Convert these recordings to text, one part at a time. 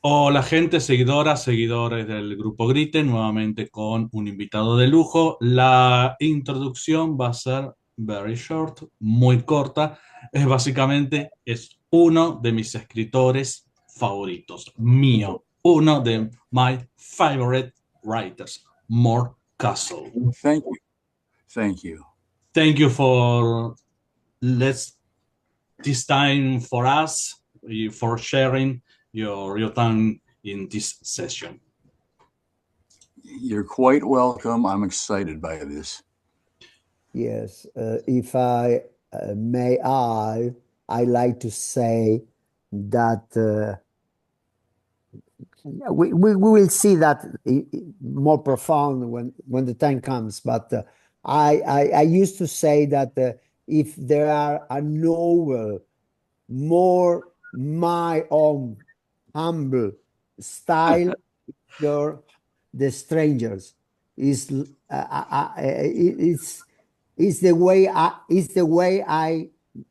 Hola gente, seguidoras, seguidores del grupo Grite, nuevamente con un invitado de lujo. La introducción va a ser very short, muy corta. Es uno de mis escritores favoritos, mío, uno de my favorite writers, Mort Castle. Thank you. Thank you. Thank you for let's this time for us for sharing your time in this session. You're quite welcome. I'm excited by this. Yes, if I may, I like to say that we will see that more profound when the time comes. But I used to say that if there are a novel more my own humble style, your the strangers is it's the way I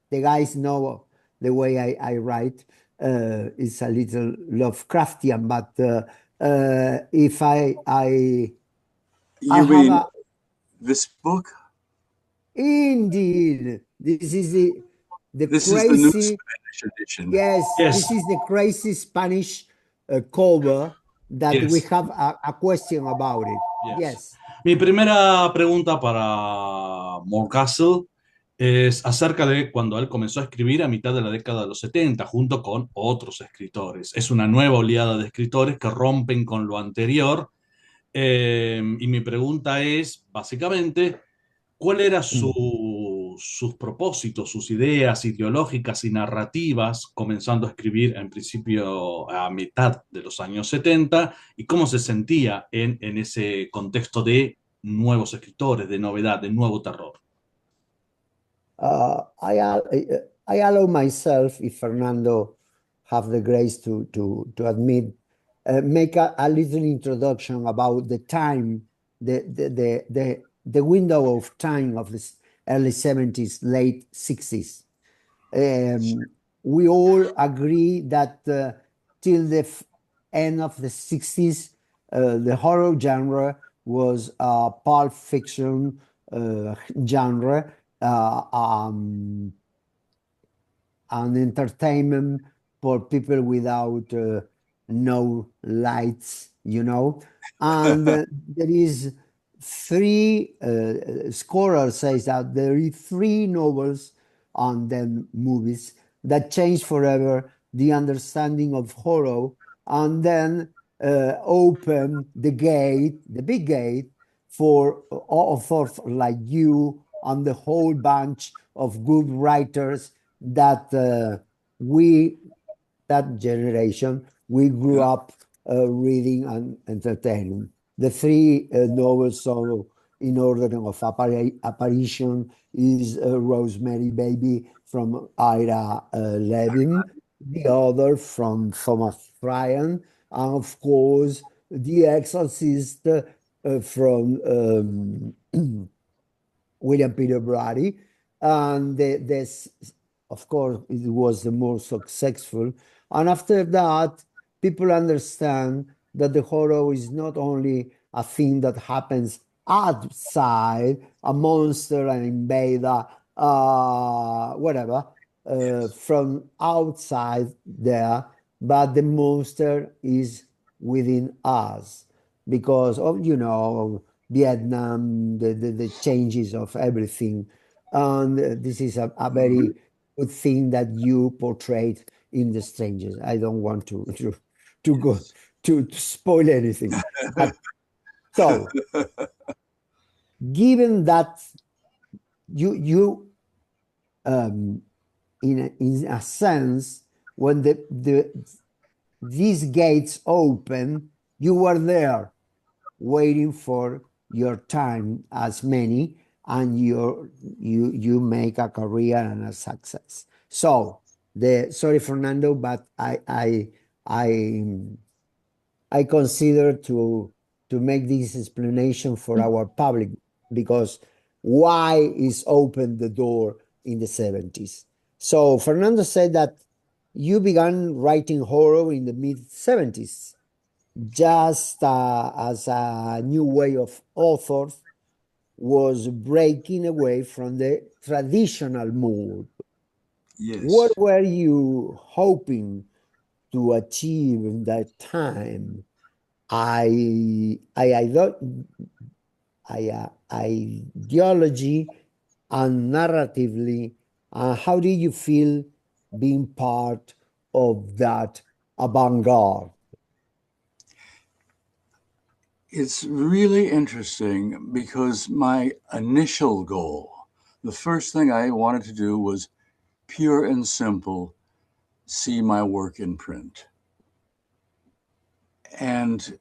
the guys know the way I write. It's a little Lovecraftian, but if I You have mean a this book? indeed this is the This is the new crazy. Spanish edition. Yes, Yes. this is the crazy Spanish cover that we Yes. have a question about it. Yes. Mi primera pregunta para Mort Castle es acerca de cuando él comenzó a escribir a mitad de la década de los 70 junto con otros escritores. Es una nueva oleada de escritores que rompen con lo anterior. Y mi pregunta es, básicamente, ¿cuál eran sus propósitos, sus ideas ideológicas y narrativas comenzando a escribir en principio a mitad de los años 70 y cómo se sentía en ese contexto de nuevos escritores, de novedad, de nuevo terror? I allow myself, if Fernando have the grace to admit, make a little introduction about the time, the window of time of the early 70s, late 60s. We all agree that till the end of the 60s, the horror genre was a pulp fiction genre, an entertainment for people without no lights, and there is three scholars says that there is three novels and then movies that changed forever the understanding of horror and then open the gate, the big gate, for authors like you and the whole bunch of good writers that that generation, we grew up reading and entertaining. The three novels so in order of apparition is Rosemary Baby from Ira Levin, the other from Thomas Tryon, and of course The Exorcist from William Peter Blatty. And this, of course, it was the more successful. And after that, people understand that the horror is not only a thing that happens outside, a monster, an invader, whatever, from outside there, but the monster is within us because of, Vietnam, the changes of everything. And this is a very good thing that you portrayed in The Strangers. I don't want to go to spoil anything. But so, given that you in a sense, when these gates open, you were there waiting for your time as many, and you make a career and a success. So sorry, Fernando, but I consider to make this explanation for our public, because why is open the door in the 70s. So Fernando said that you began writing horror in the mid-70s, just as a new way of authors was breaking away from the traditional mold. What Yes. were you hoping to achieve in that time? I thought ideology and narratively, how did you feel being part of that avant-garde? It's really interesting because my initial goal, the first thing I wanted to do was pure and simple, see my work in print. And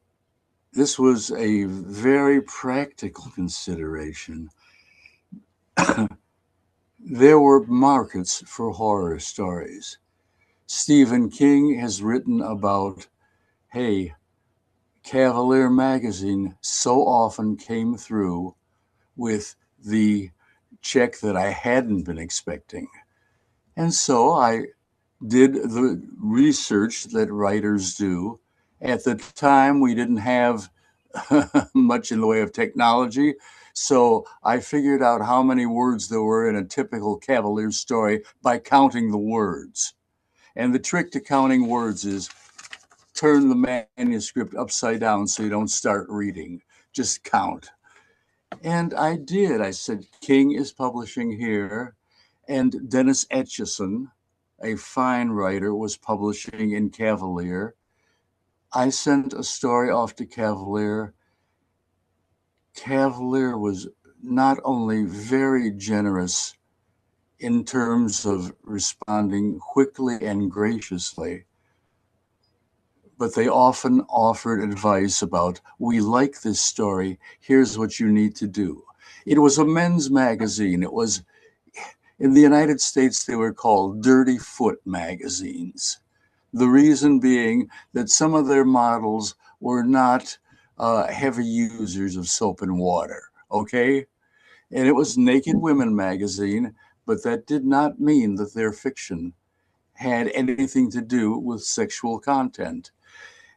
this was a very practical consideration. There were markets for horror stories. Stephen King has written about, hey, Cavalier magazine so often came through with the check that I hadn't been expecting. And so I did the research that writers do. At the time, we didn't have much in the way of technology. So I figured out how many words there were in a typical Cavalier story by counting the words. And the trick to counting words is turn the manuscript upside down so you don't start reading. Just count. And I did. I said, King is publishing here. And Dennis Etchison, a fine writer, was publishing in Cavalier. I sent a story off to Cavalier. Cavalier was not only very generous in terms of responding quickly and graciously, but they often offered advice about, we like this story, here's what you need to do. It was a men's magazine. It was, in the United States, they were called Dirty Foot magazines. The reason being that some of their models were not heavy users of soap and water, okay? And it was Naked Women magazine, but that did not mean that their fiction had anything to do with sexual content.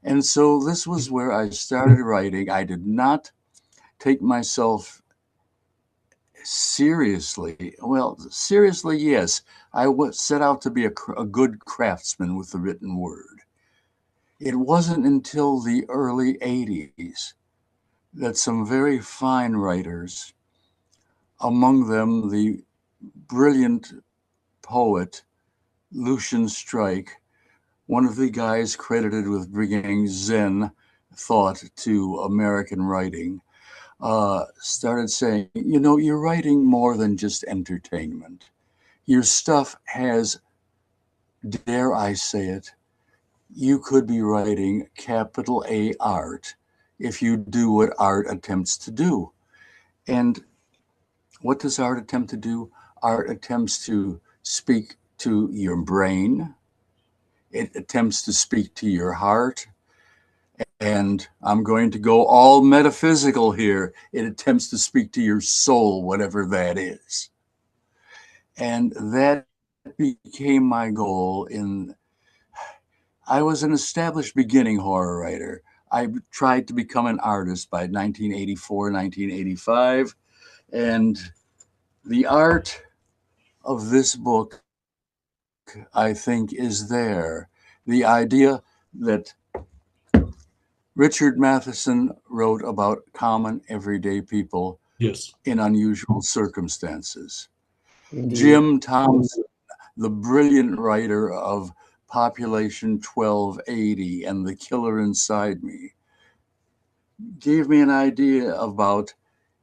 And so this was where I started writing. I did not take myself seriously. Well, seriously, yes. I set out to be a good craftsman with the written word. It wasn't until the early 80s that some very fine writers, among them the brilliant poet Lucian Strike, one of the guys credited with bringing Zen thought to American writing, started saying, you know, you're writing more than just entertainment. Your stuff has, dare I say it, you could be writing capital A art if you do what art attempts to do. And what does art attempt to do? Art attempts to speak to your brain. It attempts to speak to your heart. And I'm going to go all metaphysical here. It attempts to speak to your soul, whatever that is. And that became my goal. I was an established beginning horror writer. I tried to become an artist by 1984, 1985. And the art of this book, I think, is there. The idea that Richard Matheson wrote about common everyday people Yes. in unusual circumstances. Indeed. Jim Thompson, the brilliant writer of Population 1280 and The Killer Inside Me, gave me an idea about,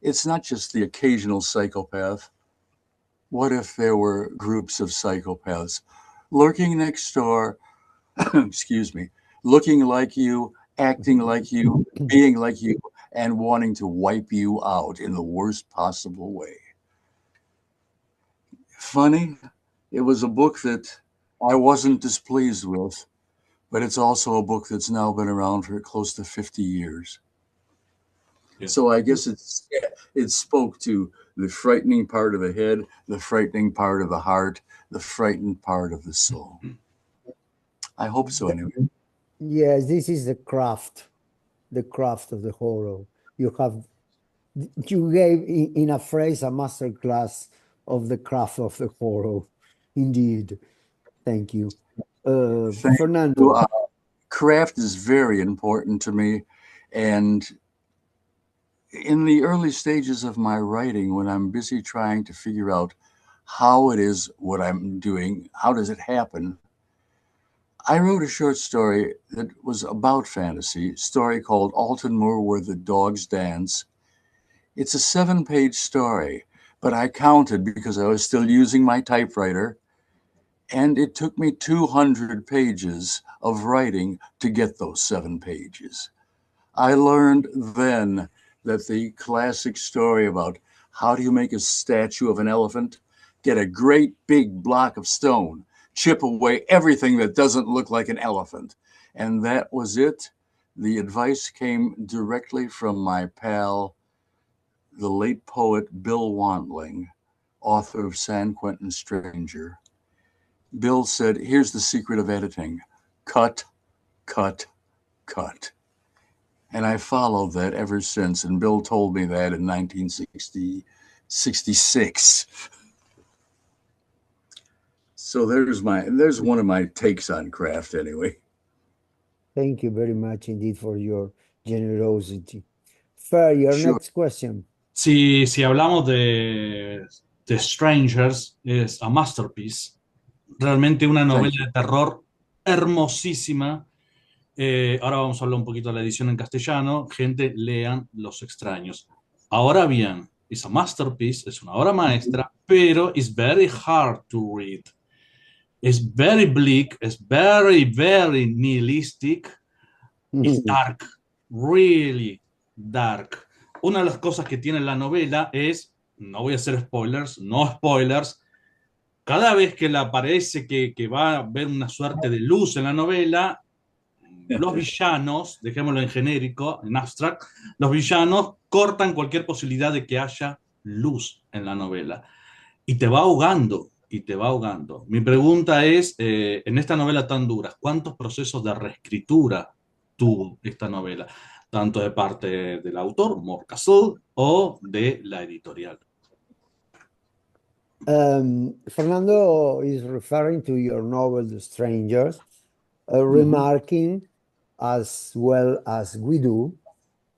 it's not just the occasional psychopath. What if there were groups of psychopaths lurking next door, excuse me, looking like you, acting like you, being like you, and wanting to wipe you out in the worst possible way? Funny, it was a book that I wasn't displeased with, but it's also a book that's now been around for close to 50 years. Yeah. So I guess it spoke to the frightening part of the head, the frightening part of the heart, the frightened part of the soul. I hope so anyway. Yes, this is the craft of the horror. You have you gave in a phrase a master class of the craft of the horror. Indeed. Thank you. Thank you. Fernando. Craft is very important to me. And in the early stages of my writing, when I'm busy trying to figure out how it is what I'm doing, how does it happen, I wrote a short story that was about fantasy, a story called Alton Moor Where the Dogs Dance. It's a 7-page story, but I counted because I was still using my typewriter, and it took me 200 pages of writing to get those 7 pages. I learned then that the classic story about how do you make a statue of an elephant? Get a great big block of stone, chip away everything that doesn't look like an elephant. And that was it. The advice came directly from my pal, the late poet Bill Wantling, author of San Quentin Stranger. Bill said, here's the secret of editing: cut, cut, cut. And I followed that ever since. And Bill told me that in 1966. So there's one of my takes on craft anyway. Thank you very much indeed for your generosity. Fer, your Sure. next question. Si hablamos de Strangers, es a masterpiece. Realmente una novela de terror hermosísima. Ahora vamos a hablar un poquito de la edición en castellano. Gente, lean Los Extraños. Ahora bien, es a masterpiece, es una obra maestra, pero it's very hard to read. It's very bleak, it's very, very nihilistic. It's dark, really dark. Una de las cosas que tiene la novela es, no voy a hacer spoilers, no spoilers, cada vez que le aparece que va a haber una suerte de luz en la novela, los villanos, dejémoslo en genérico, en abstract, los villanos cortan cualquier posibilidad de que haya luz en la novela. Y te va ahogando, y te va ahogando. Mi pregunta es, en esta novela tan dura, ¿cuántos procesos de reescritura tuvo esta novela? Tanto de parte del autor, Mort Castle, o de la editorial. Fernando is referring to your novel, The Strangers, remarking, as well as we do,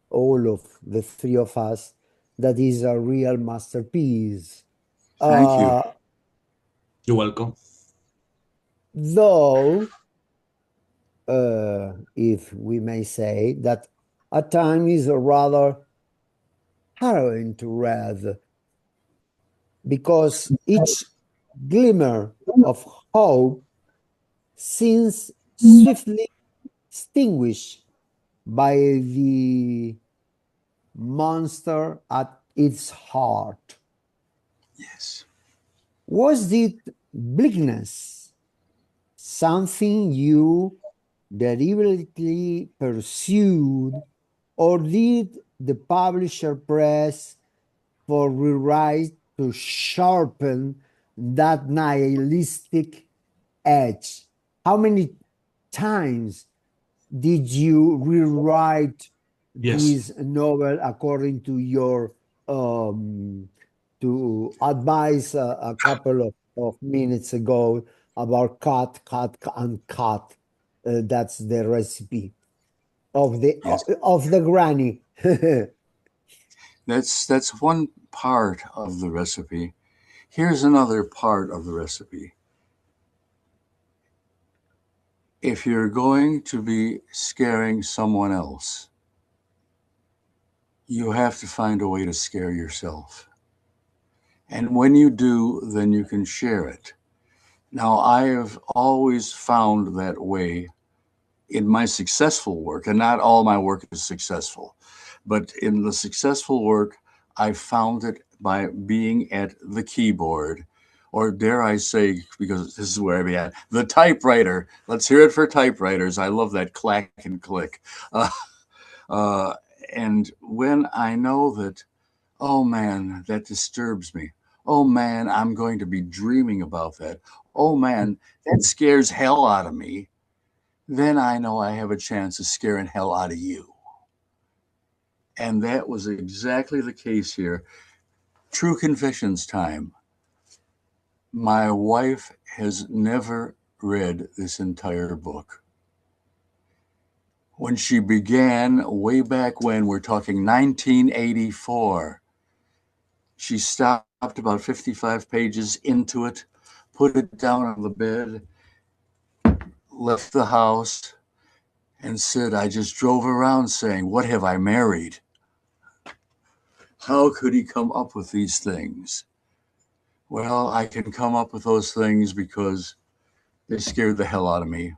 all of the three of us, that is a real masterpiece. Thank you. You're welcome. Though, if we may say, that at times is rather harrowing to read, because each glimmer of hope seems swiftly extinguished by the monster at its heart. Yes. Was it bleakness something you deliberately pursued, or did the publisher press for rewrite to sharpen that nihilistic edge? How many times did you rewrite this novel according to your to advise a couple of minutes ago about cut, cut, and cut? That's the recipe of the granny. That's one part of the recipe. Here's another part of the recipe. If you're going to be scaring someone else, you have to find a way to scare yourself. And when you do, then you can share it. Now, I have always found that way in my successful work, and not all my work is successful, but in the successful work, I found it by being at the keyboard, or dare I say, because this is where I began, the typewriter. Let's hear it for typewriters. I love that clack and click. And when I know that, oh man, that disturbs me. Oh man, I'm going to be dreaming about that. Oh man, that scares hell out of me. then I know I have a chance of scaring hell out of you. And that was exactly the case here. True confessions time. My wife has never read this entire book. When she began, way back when, we're talking 1984, she stopped about 55 pages into it, put it down on the bed, left the house, and said, I just drove around saying, what have I married? How could he come up with these things? Well, I can come up with those things because they scared the hell out of me.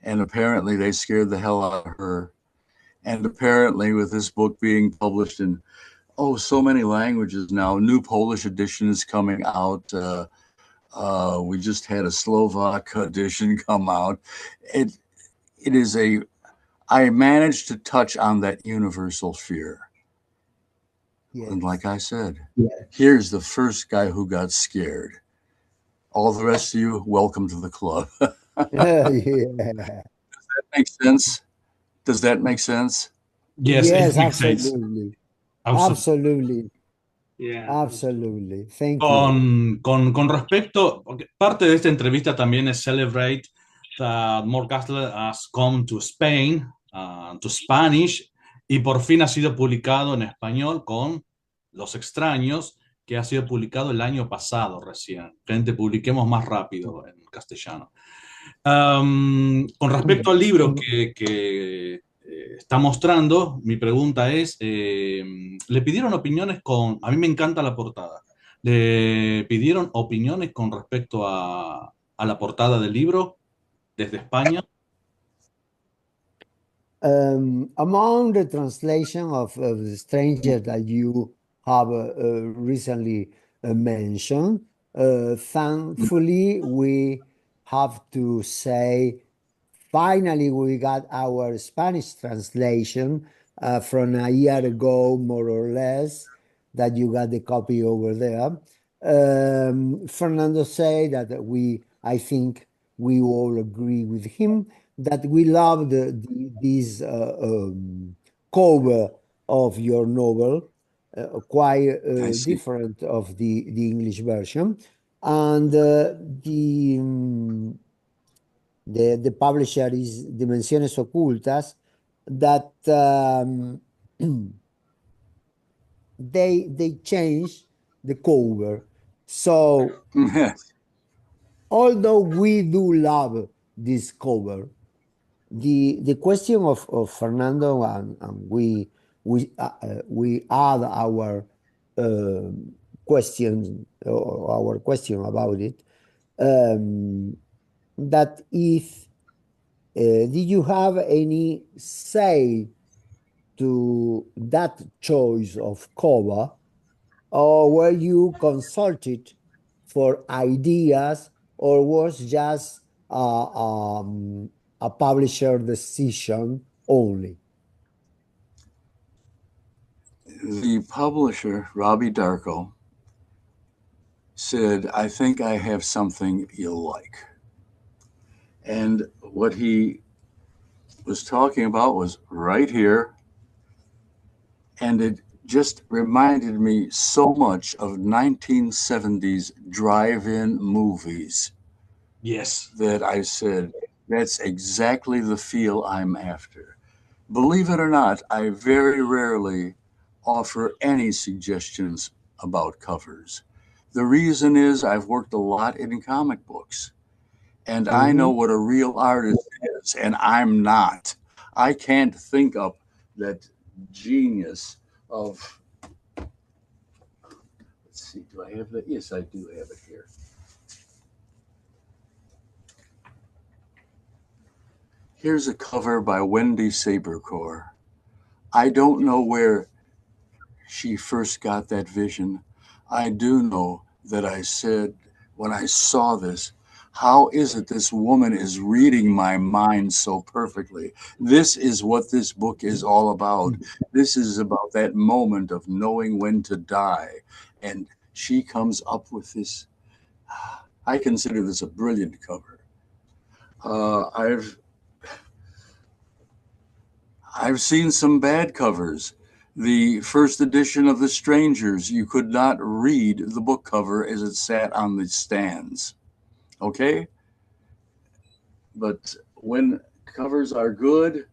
And apparently they scared the hell out of her. And apparently with this book being published in, so many languages now, new Polish edition is coming out. We just had a Slovak edition come out. It is I managed to touch on that universal fear. Yes. And like I said, Yes. Here's the first guy who got scared. All the rest of you, welcome to the club. Yeah. Does that make sense? Does that make sense? Yes, Yes, it makes sense. absolutely. Absolutely. Absolutely. Yeah. Absolutely. Thank you. Con respecto, porque parte de esta entrevista también es celebrate that Mort Castle has come to Spain, to Spanish, y por fin ha sido publicado en español con Los Extraños, que ha sido publicado el año pasado recién. Gente, publiquemos más rápido en castellano. Con respecto al libro que está mostrando, mi pregunta es, ¿le pidieron opiniones a mí me encanta la portada, ¿le pidieron opiniones con respecto a la portada del libro desde España? Among the translation of The Stranger that you have recently mentioned, thankfully, we have to say, finally, we got our Spanish translation from a year ago, more or less, that you got the copy over there. Fernando said that I think we all agree with him that we love this cover of your novel, quite different of the English version, and the publisher is Dimensiones Ocultas, that they changed the cover. So although we do love this cover, the question of Fernando and we add our question about it, that if did you have any say to that choice of cover, or were you consulted for ideas, or was just a publisher decision only? The publisher, Robbie Darko, said, I think I have something you'll like. And what he was talking about was right here. And it just reminded me so much of 1970s drive-in movies. Yes. That I said, that's exactly the feel I'm after. Believe it or not, I very rarely offer any suggestions about covers. The reason is I've worked a lot in comic books, and I know what a real artist is, and I'm not. I can't think up that genius of, let's see, do I have that? Yes, I do have it here. Here's a cover by Wendy Sabercore. I don't know where she first got that vision. I do know that I said, when I saw this, how is it this woman is reading my mind so perfectly? This is what this book is all about. This is about that moment of knowing when to die. And she comes up with this. I consider this a brilliant cover. I've seen some bad covers. The first edition of The Strangers, you could not read the book cover as it sat on the stands. Okay? But when covers are good,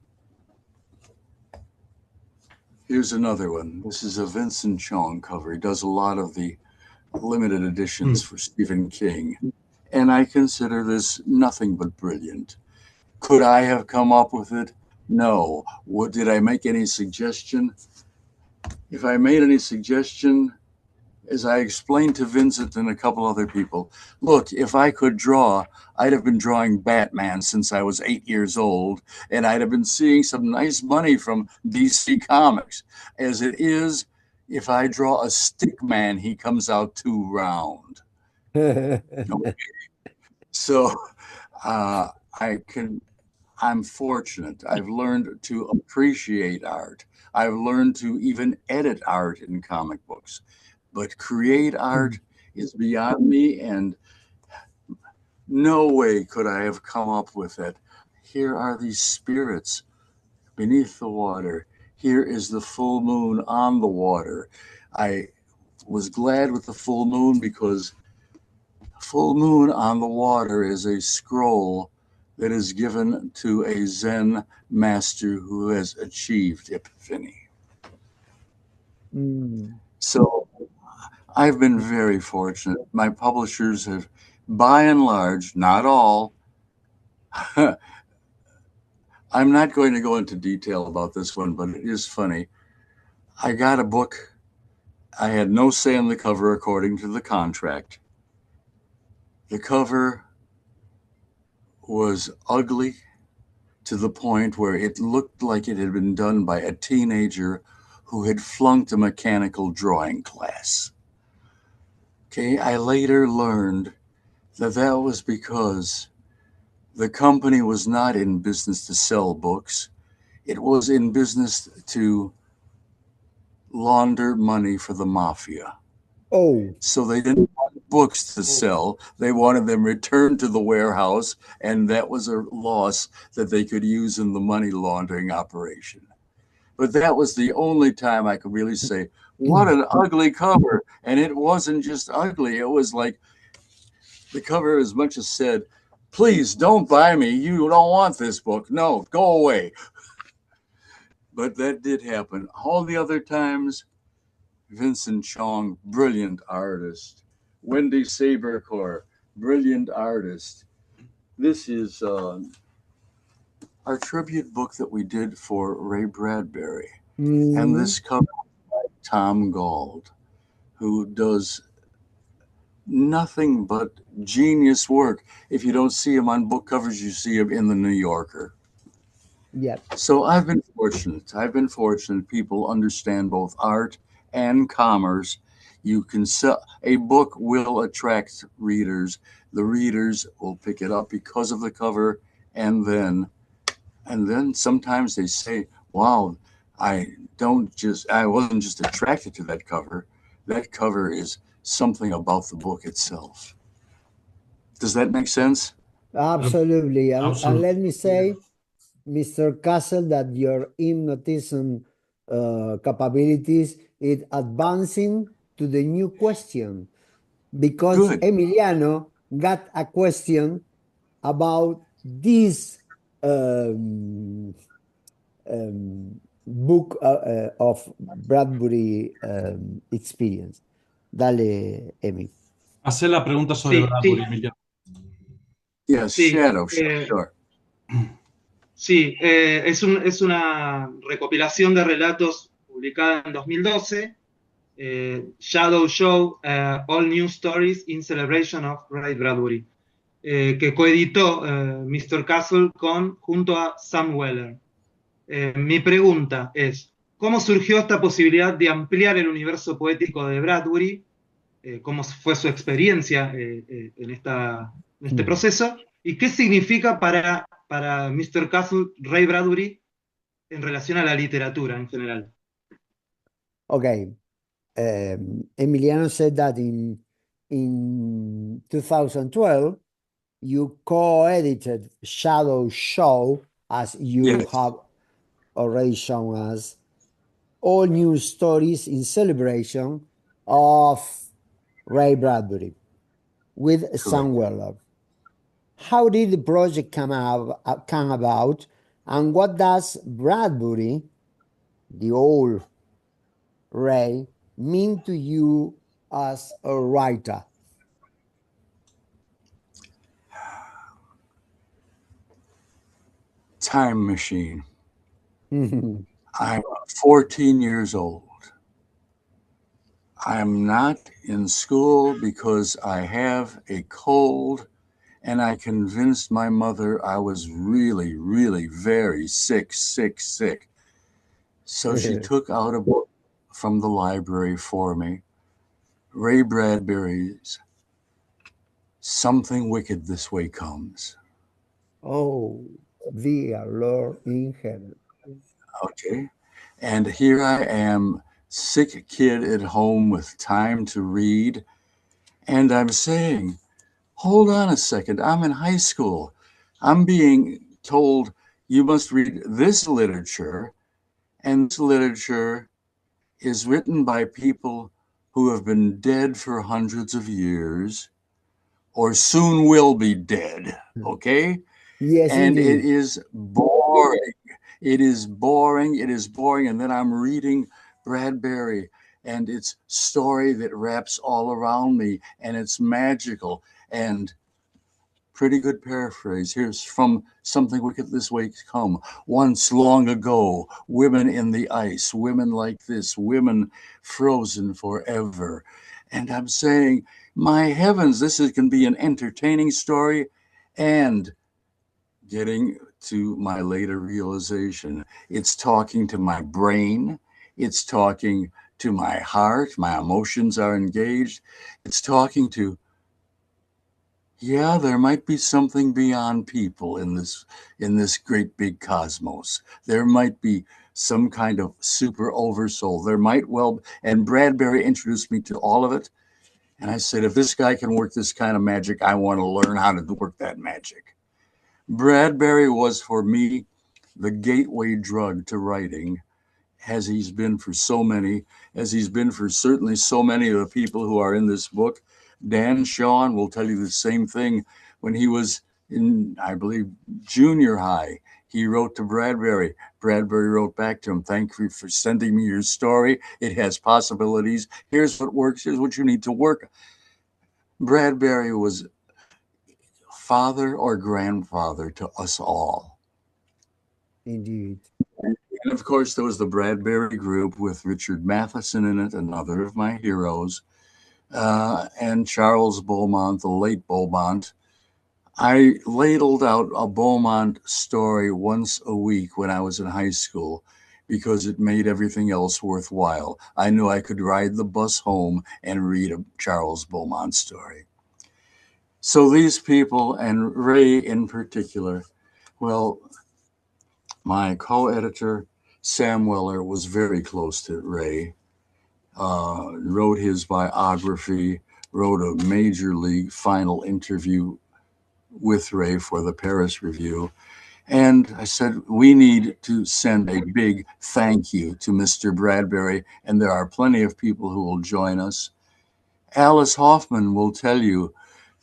here's another one. This is a Vincent Chong cover. He does a lot of the limited editions for Stephen King. And I consider this nothing but brilliant. Could I have come up with it? No. Did I make any suggestion? If I made any suggestion, as I explained to Vincent and a couple other people, look, if I could draw, I'd have been drawing Batman since I was 8 years old, and I'd have been seeing some nice money from DC Comics. As it is, if I draw a stick man, he comes out too round. Okay. So I'm fortunate. I've learned to appreciate art. I've learned to even edit art in comic books. But create art is beyond me, and no way could I have come up with it. Here are these spirits beneath the water. Here is the full moon on the water. I was glad with the full moon because full moon on the water is a scroll that is given to a Zen master who has achieved epiphany. So I've been very fortunate. My publishers have, by and large, not all. I'm not going to go into detail about this one, but it is funny. I got a book. I had no say in the cover according to the contract. The cover was ugly to the point where it looked like it had been done by a teenager who had flunked a mechanical drawing class. Okay, I later learned that that was because the company was not in business to sell books. It was in business to launder money for the mafia. Oh. So they didn't want books to sell. They wanted them returned to the warehouse, and that was a loss that they could use in the money laundering operation. But that was the only time I could really say, what an ugly cover. And it wasn't just ugly. It was like the cover as much as said, please don't buy me. You don't want this book. No, go away. But that did happen. All the other times, Vincent Chong, brilliant artist. Wendy Sabercore, brilliant artist. This is our tribute book that we did for Ray Bradbury. And this cover by Tom Gauld, who does nothing but genius work. If you don't see him on book covers, you see him in the New Yorker. Yep. So I've been fortunate. People understand both art and commerce. You can sell a book will attract readers. The readers will pick it up because of the cover, and then sometimes they say, wow, I wasn't just attracted to that cover. That cover is something about the book itself. Does that make sense? Absolutely. And Absolutely. let me say, Mr. Castle, that your hypnotism capabilities is advancing to the new question, because Good. Emiliano got a question about this book of Bradbury experience. Dale, Emi. Hacer la pregunta sobre Sí, Bradbury, sí. Emiliano. Yes, Sí, Shadow, sure. Sí, es una recopilación de relatos publicada en 2012, Shadow Show, All New Stories in Celebration of Ray Bradbury, que coeditó Mr. Castle junto a Sam Weller. Mi pregunta es, ¿cómo surgió esta posibilidad de ampliar el universo poético de Bradbury? ¿Cómo fue su experiencia en este proceso? ¿Y qué significa para Mr. Castle Ray Bradbury en relación a la literatura en general? Okay. Emiliano said that in 2012 you co-edited Shadow Show, as you Yes, have already shown us, all new stories in celebration of Ray Bradbury with correct. Sam Weller. How did the project come about, and what does Bradbury, the old Ray, mean to you as a writer? Time machine. Mhm. I'm 14 years old. I'm not in school because I have a cold, and I convinced my mother I was really, really very sick, sick, sick. So she took out a book from the library for me, Ray Bradbury's Something Wicked This Way Comes. Oh, dear Lord in heaven. Okay. And here I am, sick kid at home with time to read. And I'm saying, hold on a second, I'm in high school. I'm being told you must read this literature, and this literature is written by people who have been dead for hundreds of years or soon will be dead. Okay? Yes, And it indeed. is boring. It is boring. It is boring. And then I'm reading Bradbury and it's story that wraps all around me and it's magical and pretty good paraphrase. Here's from Something Wicked This Way Come. Once long ago, women in the ice, women like this, women frozen forever. And I'm saying, my heavens, can be an entertaining story and getting to my later realization. It's talking to my brain. It's talking to my heart. My emotions are engaged. It's talking to, yeah, there might be something beyond people in this great big cosmos. There might be some kind of super oversoul. There might well, and Bradbury introduced me to all of it. And I said, if this guy can work this kind of magic, I want to learn how to work that magic. Bradbury was for me the gateway drug to writing, as he's been for so many, as he's been for certainly so many of the people who are in this book. Dan Shawn will tell you the same thing. When he was in, I believe, junior high, he wrote to Bradbury. Bradbury wrote back to him, thank you for sending me your story. It has possibilities. Here's what works. Here's what you need to work. Bradbury was father or grandfather to us all. Indeed. And of course, there was the Bradbury group with Richard Matheson in it, another of my heroes, and Charles Beaumont, the late Beaumont. I ladled out a Beaumont story once a week when I was in high school because it made everything else worthwhile. I knew I could ride the bus home and read a Charles Beaumont story. So these people, and Ray in particular, well, my co-editor, Sam Weller, was very close to Ray, wrote his biography, wrote a major league final interview with Ray for the Paris Review. And I said, we need to send a big thank you to Mr. Bradbury, and there are plenty of people who will join us. Alice Hoffman will tell you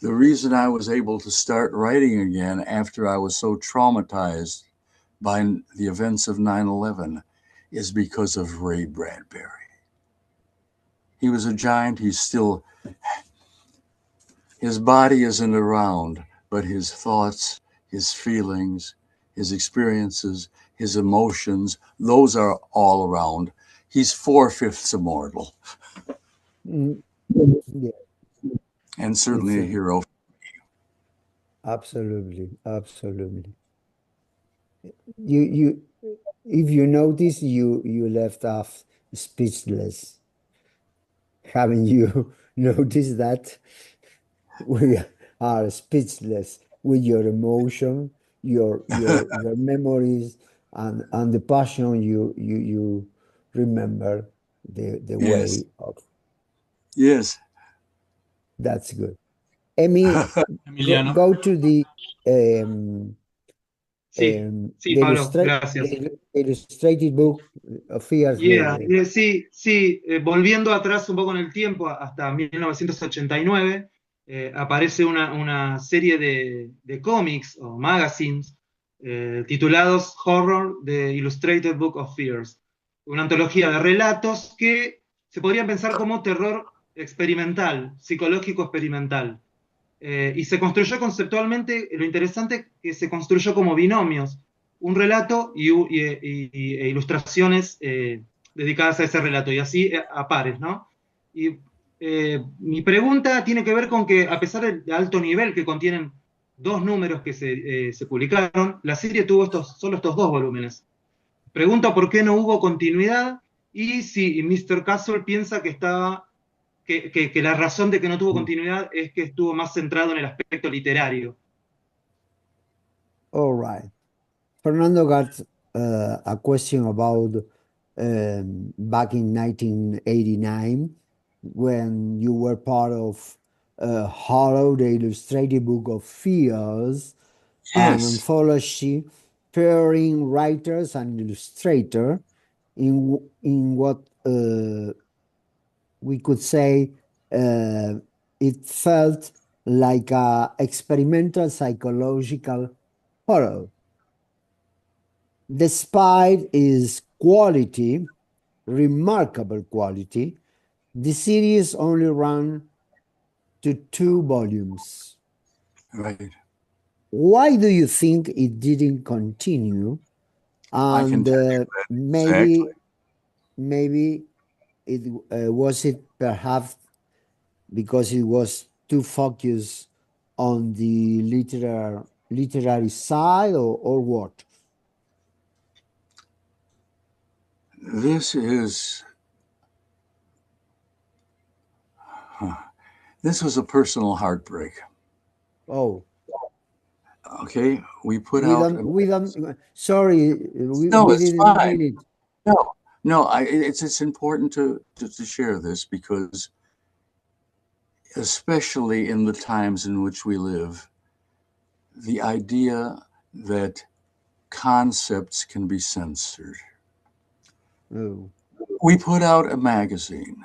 the reason I was able to start writing again after I was so traumatized by the events of 9/11 is because of Ray Bradbury. He was a giant. He's still, his body isn't around, but his thoughts, his feelings, his experiences, his emotions, those are all around. He's 4/5 immortal. Mm, yeah, And it's certainly a hero. absolutely, absolutely. You, if you notice, you left off speechless. Haven't you noticed that? We are speechless with your emotion, your memories, and the passion you remember the Yes, way of. yes. That's good. Emi, Emiliano. go to the um, Sí, sí, Pablo, gracias. the illustrated book of fears. Sí, sí, volviendo atrás un poco en el tiempo, hasta 1989, aparece una serie de cómics o magazines titulados Horror, The Illustrated Book of Fears, una antología de relatos que se podrían pensar como terror experimental, psicológico experimental. Y se construyó conceptualmente, lo interesante es que se construyó como binomios, un relato e ilustraciones dedicadas a ese relato, y así a pares, ¿no? Y mi pregunta tiene que ver con que, a pesar del alto nivel que contienen dos números que se publicaron, la serie tuvo solo estos dos volúmenes. Pregunto por qué no hubo continuidad y si Mr. Castle piensa que la razón de que no tuvo continuidad es que estuvo más centrado en el aspecto literario. All right. Fernando got a question about back in 1989 when you were part of Hollow, the Illustrated Book of Fears, an Yes. anthology pairing writers and illustrator in what we could say it felt like a experimental psychological horror. Despite its quality, remarkable quality, the series only ran to 2 volumes. Right. Why do you think it didn't continue? I can And tell you that maybe exactly. was it perhaps because it was too focused on the literary side, or what? This was a personal heartbreak. Oh, Okay, we put we out. don't. Sorry, No, we it's didn't fine. mean it. No. It's important to share this because, especially in the times in which we live, the idea that concepts can be censored. Oh. We put out a magazine.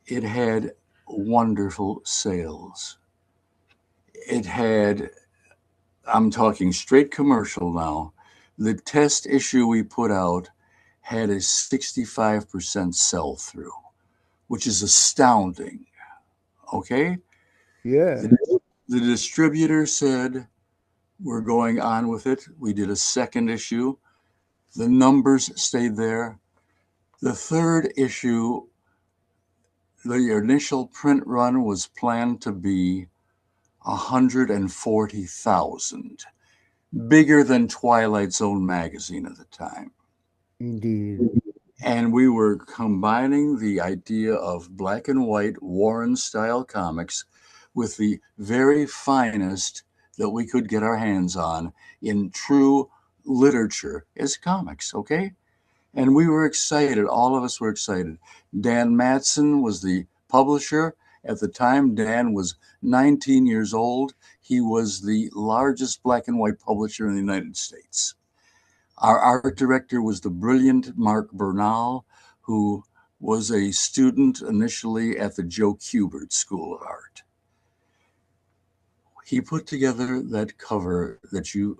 It had wonderful sales. It had, I'm talking straight commercial now, the test issue we put out had a 65% sell through, which is astounding. Okay? Yeah. The distributor said, we're going on with it. We did a second issue. The numbers stayed there. The third issue, the initial print run was planned to be 140,000, bigger than Twilight Zone magazine at the time. Indeed. And we were combining the idea of black and white Warren style comics with the very finest that we could get our hands on in true literature as comics, okay? And we were excited. All of us were excited. Dan Matson was the publisher. At the time, Dan was 19 years old. He was the largest black and white publisher in the United States. Our art director was the brilliant Mark Bernal, who was a student initially at the Joe Kubert School of Art. He put together that cover that you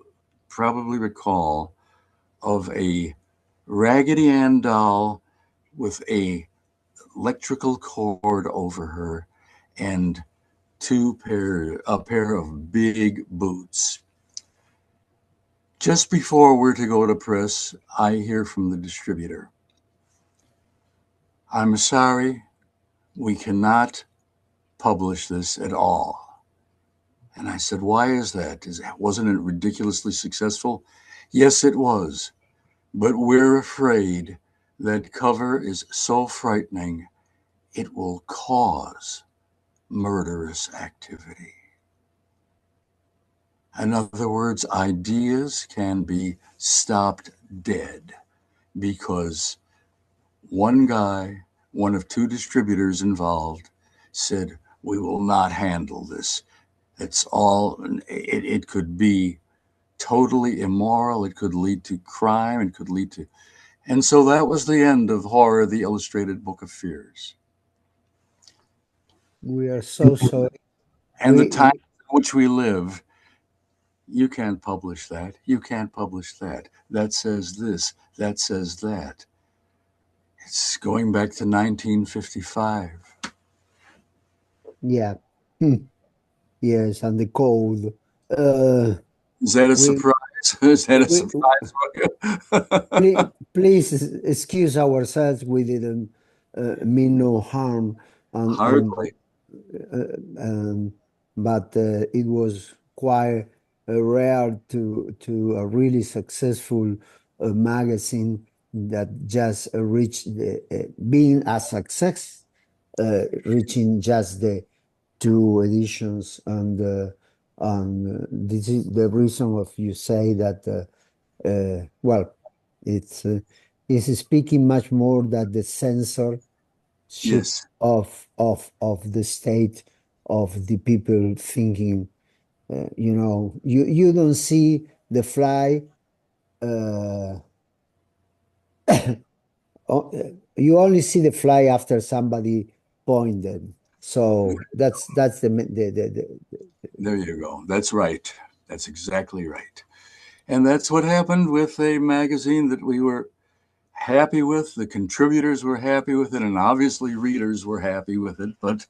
probably recall of a Raggedy Ann doll with a electrical cord over her and a pair of big boots. Just before we're to go to press, I hear from the distributor, I'm sorry, we cannot publish this at all. And I said, why is that? Wasn't it ridiculously successful? Yes, it was. But we're afraid that cover is so frightening, it will cause murderous activity. In other words, ideas can be stopped dead because one guy, one of 2 distributors involved, said, we will not handle this. It's all, it could be totally immoral. It could lead to crime. It could lead to, and so that was the end of Horror, the Illustrated Book of Fears. We are so sorry. And the time in which we live, you can't publish that. You can't publish that. That says this. That says that. It's going back to 1955. Yeah. Yes, and the code. Is that a surprise? Is that a surprise for you? please excuse ourselves. We didn't mean no harm. Hardly. But it was quite rare to a really successful magazine that just reached being a success, reaching just the 2 editions, and this is the reason of you say that well, it's speaking much more that the censorship Yes. of the state, of the people thinking, you know, you don't see the fly, you only see the fly after somebody pointed. So that's the There you go. That's right. That's exactly right. And that's what happened with a magazine that we were happy with. The contributors were happy with it, and obviously readers were happy with it. But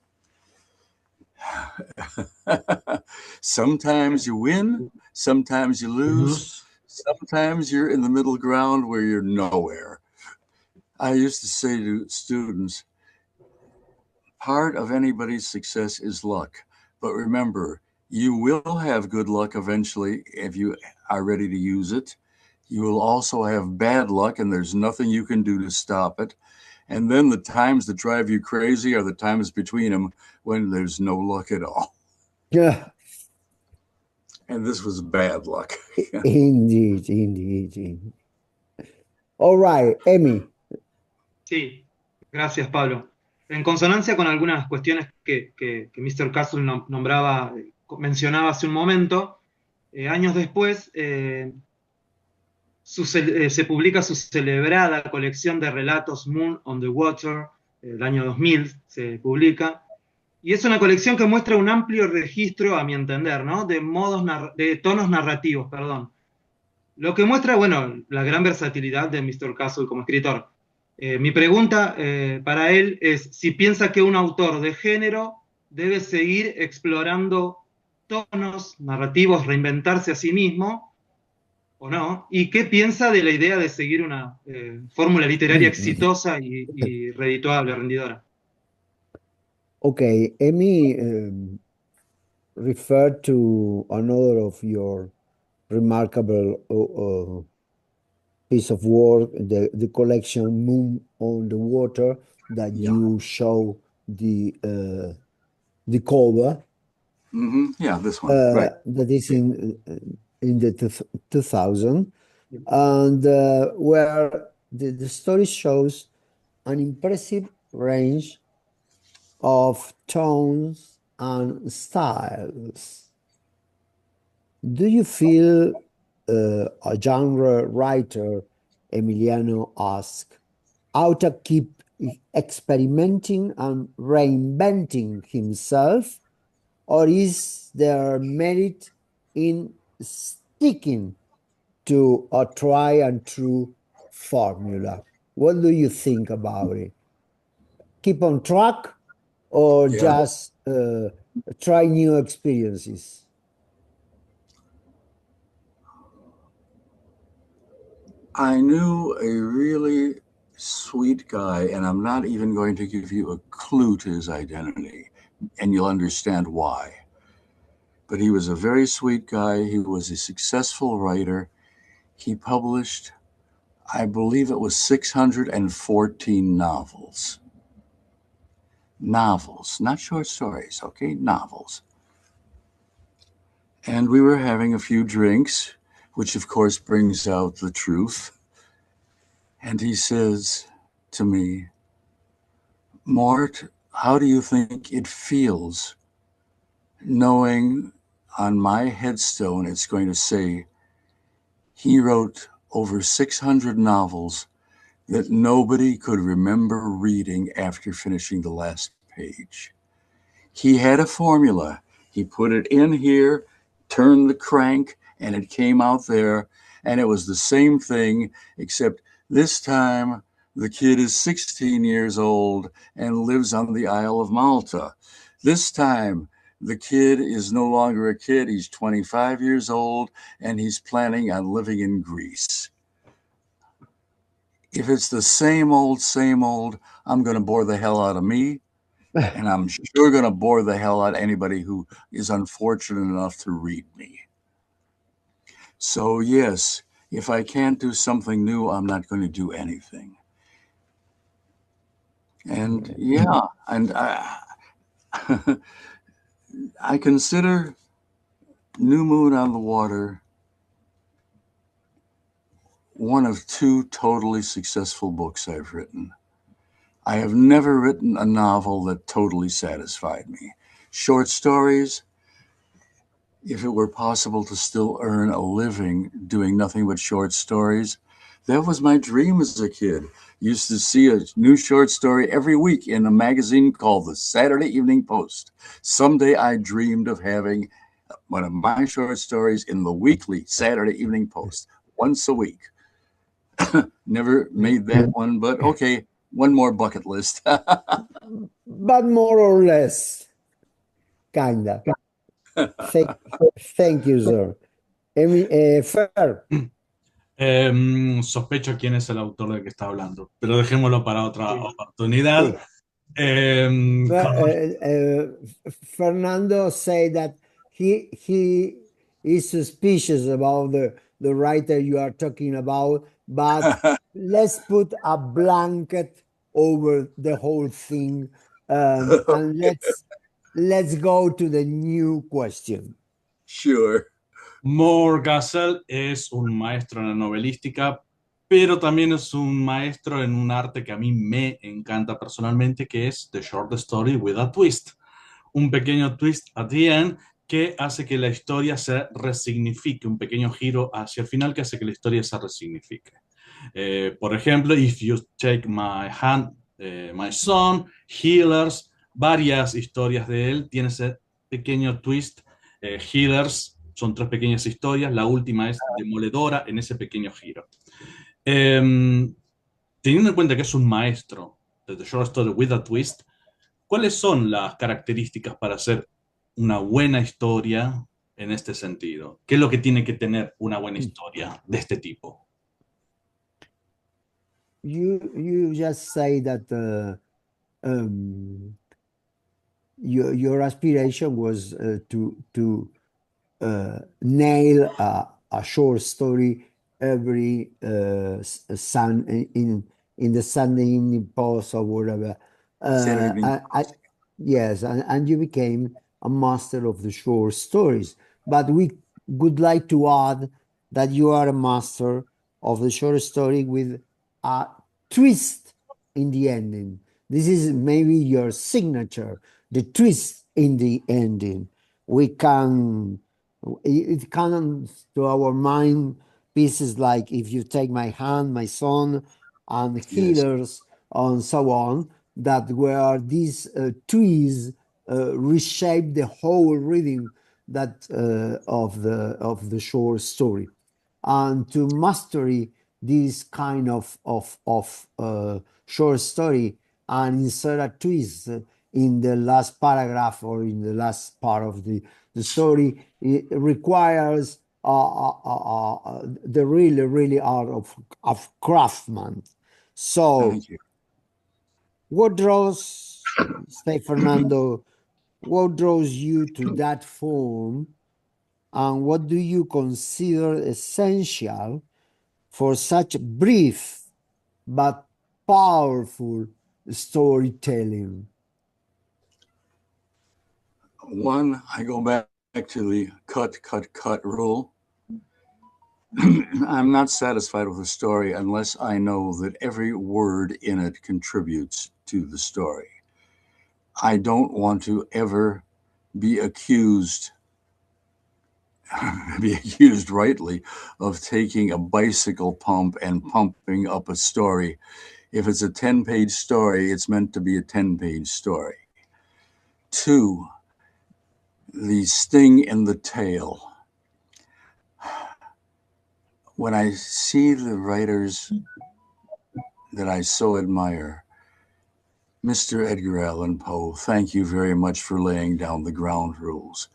sometimes you win, sometimes you lose, sometimes you're in the middle ground where you're nowhere. I used to say to students, part of anybody's success is luck. But remember, you will have good luck eventually if you are ready to use it. You will also have bad luck, and there's nothing you can do to stop it. And then the times that drive you crazy are the times between them when there's no luck at all. Yeah. And this was bad luck. Indeed. All right, Emmy. Sí, gracias, Pablo. En consonancia con algunas cuestiones que Mr. Castle mencionaba hace un momento, años después se publica su celebrada colección de relatos Moon on the Water, el año 2000 se publica, y es una colección que muestra un amplio registro, a mi entender, ¿no? de tonos narrativos, perdón. Lo que muestra, bueno, la gran versatilidad de Mr. Castle como escritor. Mi pregunta para él es si piensa que un autor de género debe seguir explorando tonos narrativos, reinventarse a sí mismo, o no, y qué piensa de la idea de seguir una fórmula literaria exitosa y redituable, rendidora. Okay, Emmy referred to another of your remarkable piece of work, the collection Moon on the Water, that you show the cover. Yeah, this one, right. That is in the 2000, and where the story shows an impressive range of tones and styles. Do you feel a genre writer, Emiliano asked, how to keep experimenting and reinventing himself, or is there merit in sticking to a try and true formula? What do you think about it? Keep on track, or just try new experiences? I knew a really sweet guy, and I'm not even going to give you a clue to his identity, and you'll understand why. But he was a very sweet guy. He was a successful writer. He published, I believe it was 614 novels. Novels, not short stories, okay? Novels. And we were having a few drinks, which of course brings out the truth. And he says to me, Mort, how do you think it feels knowing on my headstone it's going to say he wrote over 600 novels that nobody could remember reading after finishing the last page? He had a formula. He put it in here, turned the crank, and it came out there. And it was the same thing, except this time the kid is 16 years old and lives on the Isle of Malta. This time the kid is no longer a kid. He's 25 years old and he's planning on living in Greece. If it's the same old, I'm going to bore the hell out of me. And I'm sure going to bore the hell out of anybody who is unfortunate enough to read me. So yes, if I can't do something new, I'm not going to do anything. And yeah, and I consider New Moon on the Water one of two totally successful books I've written. I have never written a novel that totally satisfied me. Short stories, if it were possible to still earn a living doing nothing but short stories, that was my dream as a kid. Used to see a new short story every week in a magazine called the Saturday Evening Post. Someday I dreamed of having one of my short stories in the weekly Saturday Evening Post once a week. Never made that one, but okay, one more bucket list. But more or less, kinda. Thank you, sir. Fer. Sospecho quién es el autor del que está hablando, pero dejémoslo para otra oportunidad. Fernando said that he is suspicious about the writer you are talking about, but let's put a blanket over the whole thing, and let's go to the new question. Sure. Mort Castle es un maestro en la novelística, pero también es un maestro en un arte que a mí me encanta personalmente, que es The Short Story with a Twist. Un pequeño twist at the end que hace que la historia se resignifique, un pequeño giro hacia el final que hace que la historia se resignifique. Por ejemplo, If You Take My Hand, My Son, Healers, varias historias de él, tiene ese pequeño twist. Healers son 3 pequeñas historias, la última es demoledora en ese pequeño giro. Teniendo en cuenta que es un maestro de The Short Story with a Twist, ¿cuáles son las características para hacer una buena historia en este sentido? ¿Qué es lo que tiene que tener una buena historia de este tipo? You just say that your aspiration was to nail a short story every in the Sunday Evening Post or whatever. Yes, and you became a master of the short stories. But we would like to add that you are a master of the short story with a twist in the ending. This is maybe your signature, the twist in the ending. It comes to our mind pieces like If You Take My Hand, My Son, and Healers, and so on, that where these twists reshape the whole reading that of the short story. And to mastery this kind of short story and insert a twist in the last paragraph or in the last part of the story, it requires the really art of craftsman. So what draws, say Fernando, what draws you to that form, and what do you consider essential for such brief but powerful storytelling? One, I go back to the cut rule. I'm not satisfied with a story unless I know that every word in it contributes to the story. I don't want to ever be accused rightly of taking a bicycle pump and pumping up a story. If it's a 10-page story, it's meant to be a 10-page story. 2, the sting in the tail. When I see the writers that I so admire, Mr. Edgar Allan Poe, thank you very much for laying down the ground rules.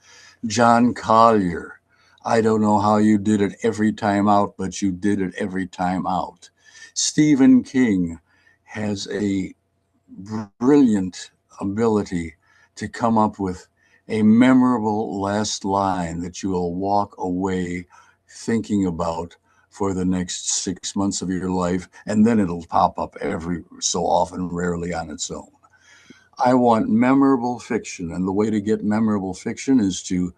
John Collier, I don't know how you did it every time out, but you did it every time out. Stephen King has a brilliant ability to come up with a memorable last line that you will walk away thinking about for the next 6 months of your life, and then it'll pop up every so often, rarely on its own. I want memorable fiction, and the way to get memorable fiction is to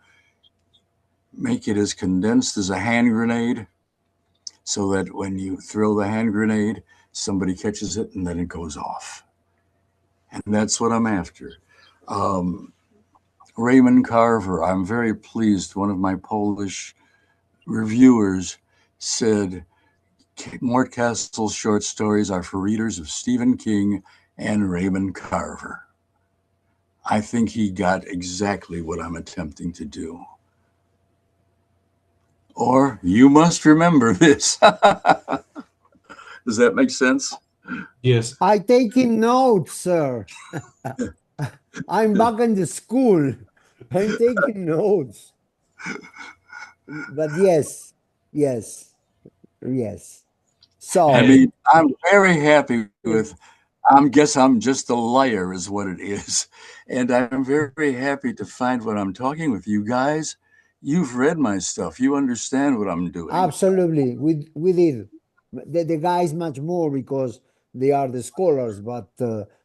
make it as condensed as a hand grenade, so that when you throw the hand grenade, somebody catches it and then it goes off. And that's what I'm after. Raymond Carver, I'm very pleased. One of my Polish reviewers said, Mort Castle's short stories are for readers of Stephen King and Raymond Carver. I think he got exactly what I'm attempting to do. Or you must remember this. Does that make sense? Yes. I taking notes, sir. I'm back in the school. I'm taking notes. But yes. So I mean, I'm very happy with, I guess I'm just a liar is what it is. And I'm very happy to find when I'm talking with you guys, you've read my stuff. You understand what I'm doing. absolutely, we did. The guys much more because they are the scholars, but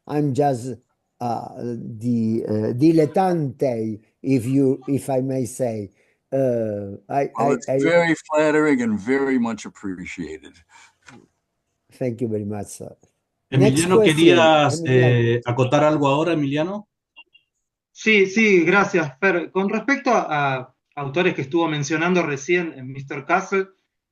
I'm just the dilettante, if I may say. Well, it's very flattering and very much appreciated. Thank you very much, sir. Emiliano, ¿querías acotar algo ahora, Emiliano? Sí, gracias, Fer. Con respecto a autores que estuvo mencionando recién en Mr. Castle,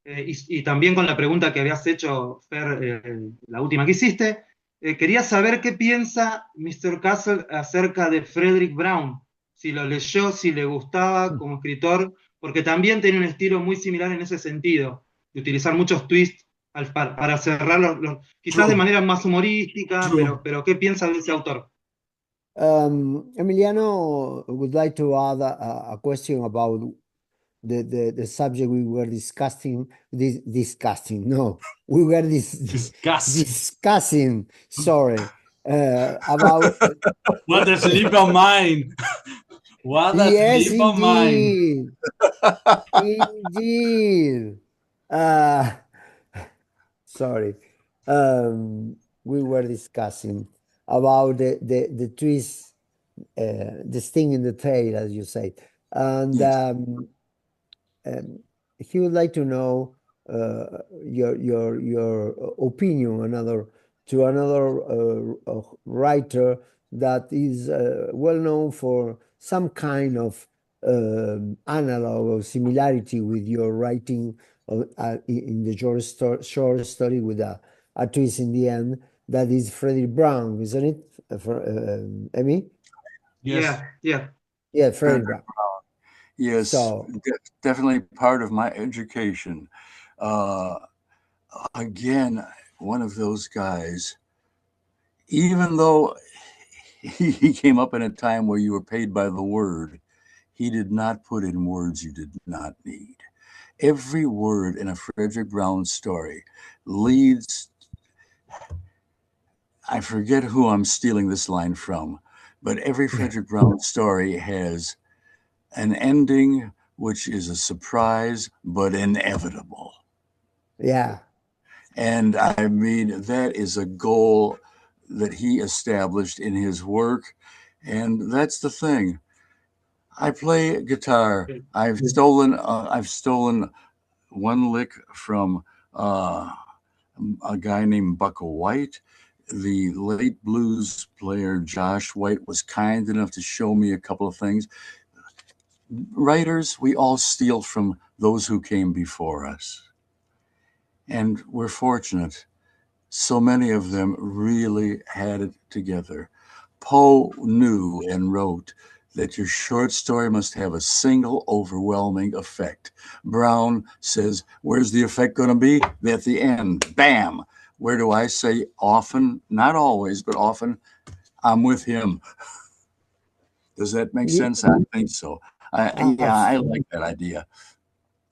y también con la pregunta que habías hecho, Fer, la última que hiciste, quería saber qué piensa Mr. Castle acerca de Frederick Brown, si lo leyó, si le gustaba como escritor, porque también tiene un estilo muy similar en ese sentido, de utilizar muchos twists para cerrar, quizás de manera más humorística, pero ¿qué piensa de ese autor? Emiliano would like to add a question about the subject we were discussing. No, we were discussing. Sorry, about what a slip of mind. What a yes, slip of mind. Indeed. Sorry. We were discussing about the twist, the sting in the tail, as you say. And he would like to know your opinion another writer that is well known for some kind of analog or similarity with your writing in the short story with a twist in the end. That is Frederick Brown, isn't it, Emmy? Yes. Yeah, Frederick Brown. Yes, so, definitely part of my education. Again, one of those guys, even though he came up in a time where you were paid by the word, he did not put in words you did not need. Every word in a Frederick Brown story leads, I forget who I'm stealing this line from, but every Frederick Brown story has an ending which is a surprise but inevitable. Yeah. And I mean, that is a goal that he established in his work. And that's the thing. I play guitar. I've stolen one lick from a guy named Bucka White. the late blues player Josh White was kind enough to show me a couple of things. Writers, we all steal from those who came before us. And we're fortunate. So many of them really had it together. Poe knew and wrote that your short story must have a single overwhelming effect. Brown says, where's the effect going to be? At the end. Bam. Where do I say often, not always, but often, I'm with him. Does that make sense? I think so. I like that idea.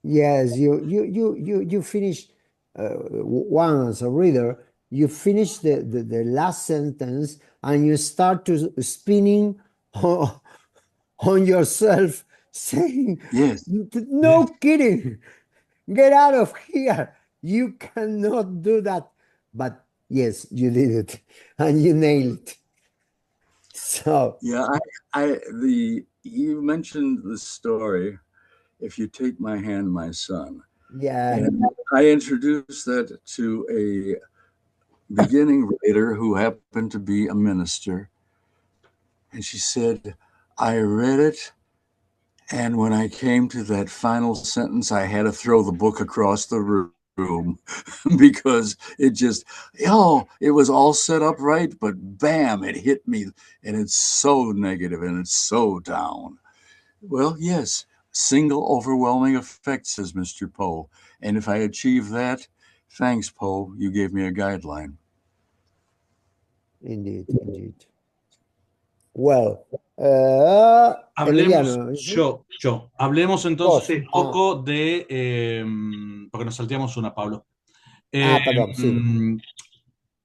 Yes, you finish one as a reader. You finish the last sentence and you start to spinning on yourself, saying, Yes. "No kidding, get out of here! You cannot do that." But yes, you did it, and you nailed it. So yeah, you mentioned the story, If You Take My Hand, My Son. yeah, And I introduced that to a beginning writer who happened to be a minister. And she said, I read it, and when I came to that final sentence, I had to throw the book across the room because it was all set up right, but bam, it hit me, and it's so negative and it's so down. Well, yes, single overwhelming effect, says Mr. Poe. And if I achieve that, thanks, Poe, you gave me a guideline. indeed, indeed. Well, Hablemos, Emiliano, hablemos entonces vos. un poco de, porque nos salteamos una, Pablo. Perdón, sí.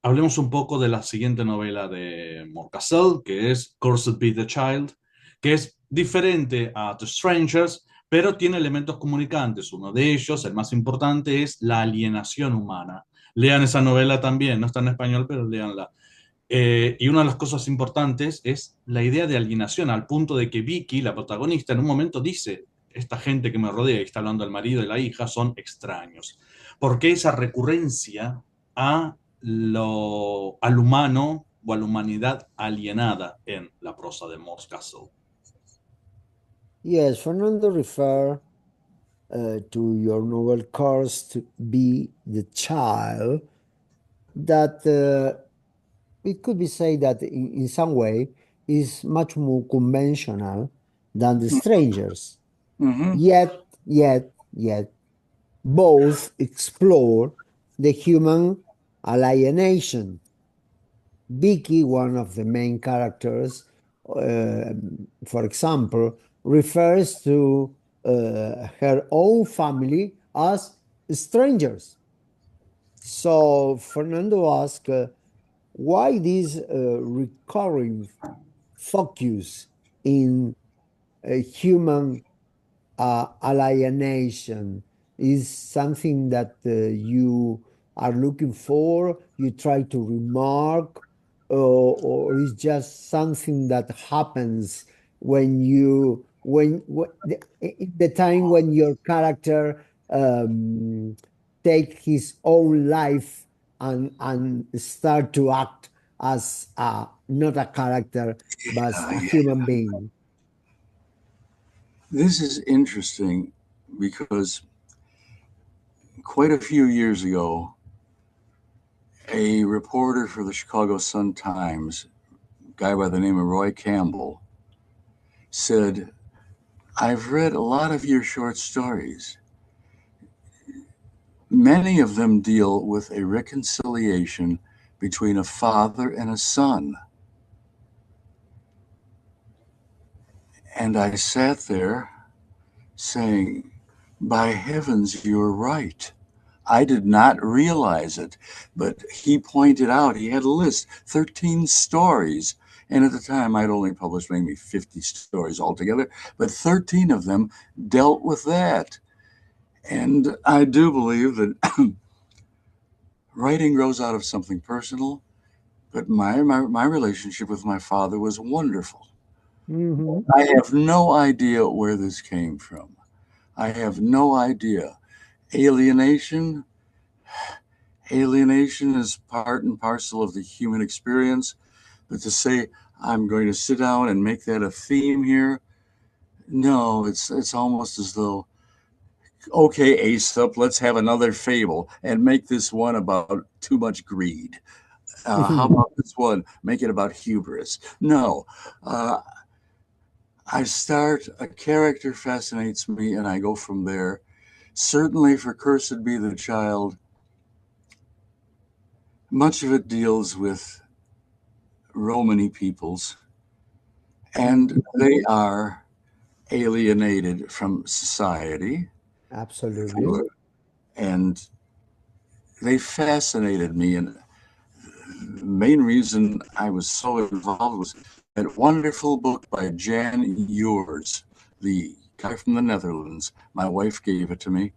Hablemos un poco de la siguiente novela de Mort Castle, que es Cursed Be the Child, que es diferente a The Strangers, pero tiene elementos comunicantes. Uno de ellos, el más importante, es la alienación humana. Lean esa novela también, no está en español, pero léanla. Y una de las cosas importantes es la idea de alienación, al punto de que Vicky, la protagonista, en un momento dice, esta gente que me rodea, y está hablando del marido y la hija, son extraños. Porque esa recurrencia al humano o a la humanidad alienada en la prosa de Mort Castle. Yes, Fernando refer to your novel Cursed Be the Child, that it could be said that in some way is much more conventional than The Strangers. Mm-hmm. Yet, both explore the human alienation. Vicky, one of the main characters, for example, refers to her own family as strangers. So Fernando asked, why this recurring focus in human alienation? Is something that you are looking for, you try to remark, or is just something that happens when the time when your character take his own life and start to act as not a character but a human being? This is interesting because quite a few years ago, a reporter for the Chicago Sun-Times, a guy by the name of Roy Campbell, said, I've read a lot of your short stories. Many of them deal with a reconciliation between a father and a son. And I sat there saying, by heavens, you're right. I did not realize it, but he pointed out, he had a list, 13 stories. And at the time, I'd only published maybe 50 stories altogether, but 13 of them dealt with that. And I do believe that writing grows out of something personal, but my relationship with my father was wonderful. Mm-hmm. I have no idea where this came from. I have no idea. Alienation, alienation is part and parcel of the human experience, but to say I'm going to sit down and make that a theme here, no, it's almost as though, okay, Aesop, let's have another fable and make this one about too much greed. How about this one? Make it about hubris. No, I start, a character fascinates me, and I go from there. Certainly for Cursed Be the Child, much of it deals with Romany peoples, and they are alienated from society. Absolutely. And they fascinated me. And the main reason I was so involved was that wonderful book by Jan Yours, the guy from the Netherlands. My wife gave it to me.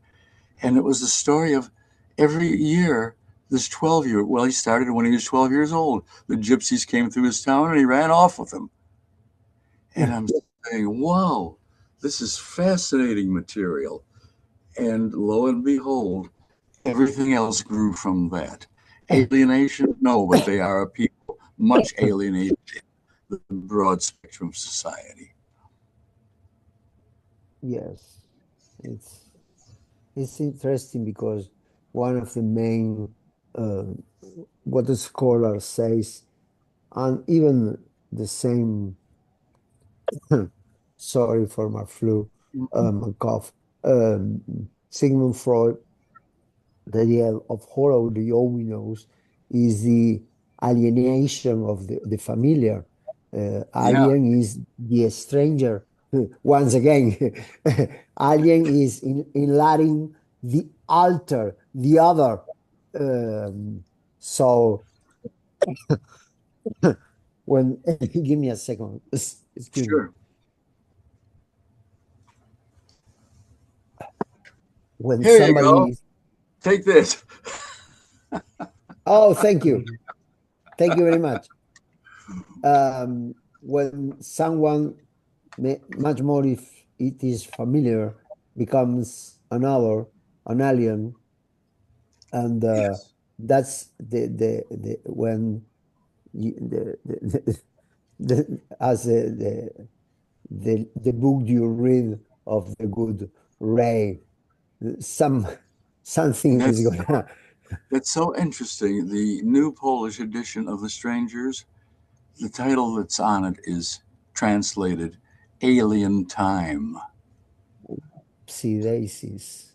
And it was the story of every year, this 12-year, well, he started when he was 12 years old. The gypsies came through his town and he ran off with them. And I'm saying, wow, this is fascinating material. And lo and behold, everything else grew from that. Alienation? No, but they are a people much alienated in the broad spectrum of society. Yes, it's interesting because one of the main what the scholar says, and even the same sorry for my flu, my cough, Sigmund Freud, the idea of horror, the ominous, is the alienation of the familiar. Alien is the stranger. Once again, alien is in Latin the alter, the other. So when give me a second. Excuse me. When Here somebody you go. Take this. Oh, thank you. Thank you very much. When someone, much more if it is familiar, becomes another, an alien, and Yes. that's the when you, as the book you read of the good Ray, something is gonna. That's so interesting. The new Polish edition of The Strangers, the title that's on it is translated Alien Time. See, daisies.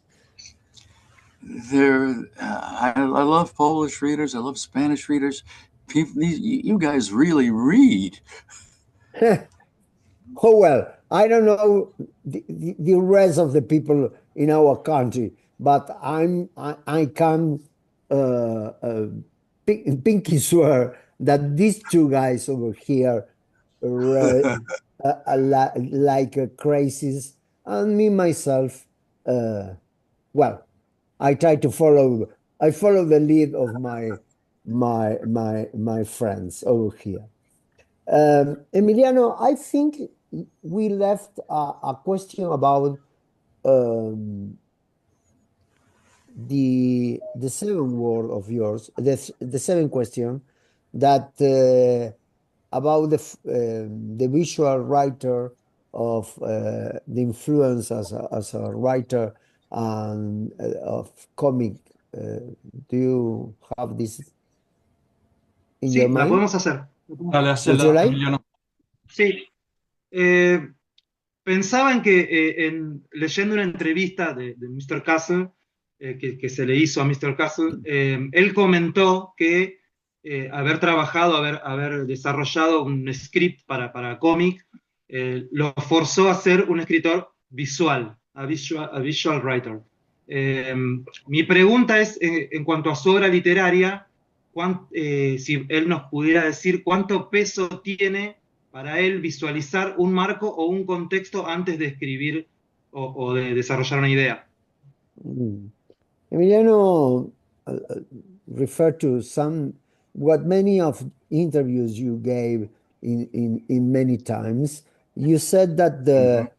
I love Polish readers. I love Spanish readers. People, you guys really read. Oh, well, I don't know the rest of the people in our country, but I can pinky swear that these two guys over here read like crazies, and me myself, well, I try to follow. I follow the lead of my friends over here. Emiliano, I think we left a question about the seventh word of yours, the seventh question that about the visual writer of the influence as a writer and of comic. Do you have this in your Sí, la mind? podemos hacer. Dale, Would you hacela, like? Emiliano. Sí. Pensaba en que leyendo una entrevista de Mr. Castle, que se le hizo a Mr. Castle, él comentó que haber trabajado, haber desarrollado un script para cómic, lo forzó a ser un escritor visual, a visual writer. Mi pregunta es, en cuanto a su obra literaria, si él nos pudiera decir cuánto peso tiene para él visualizar un marco o un contexto antes de escribir o de desarrollar una idea. Emiliano referred to what many of interviews you gave in many times. You said that the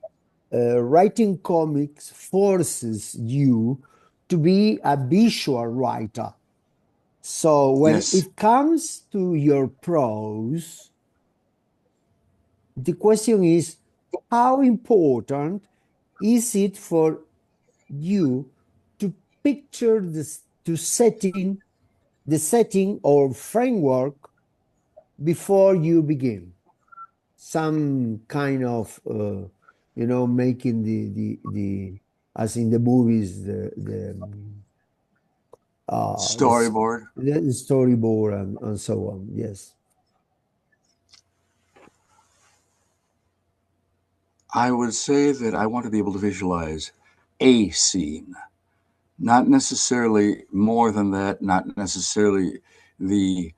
writing comics forces you to be a visual writer. So when Yes. it comes to your prose, the question is, how important is it for you to picture this, to setting the setting or framework before you begin? Some kind of, making the as in the movies, Storyboard. the storyboard and so on. Yes. I would say that I want to be able to visualize a scene, not necessarily more than that, not necessarily the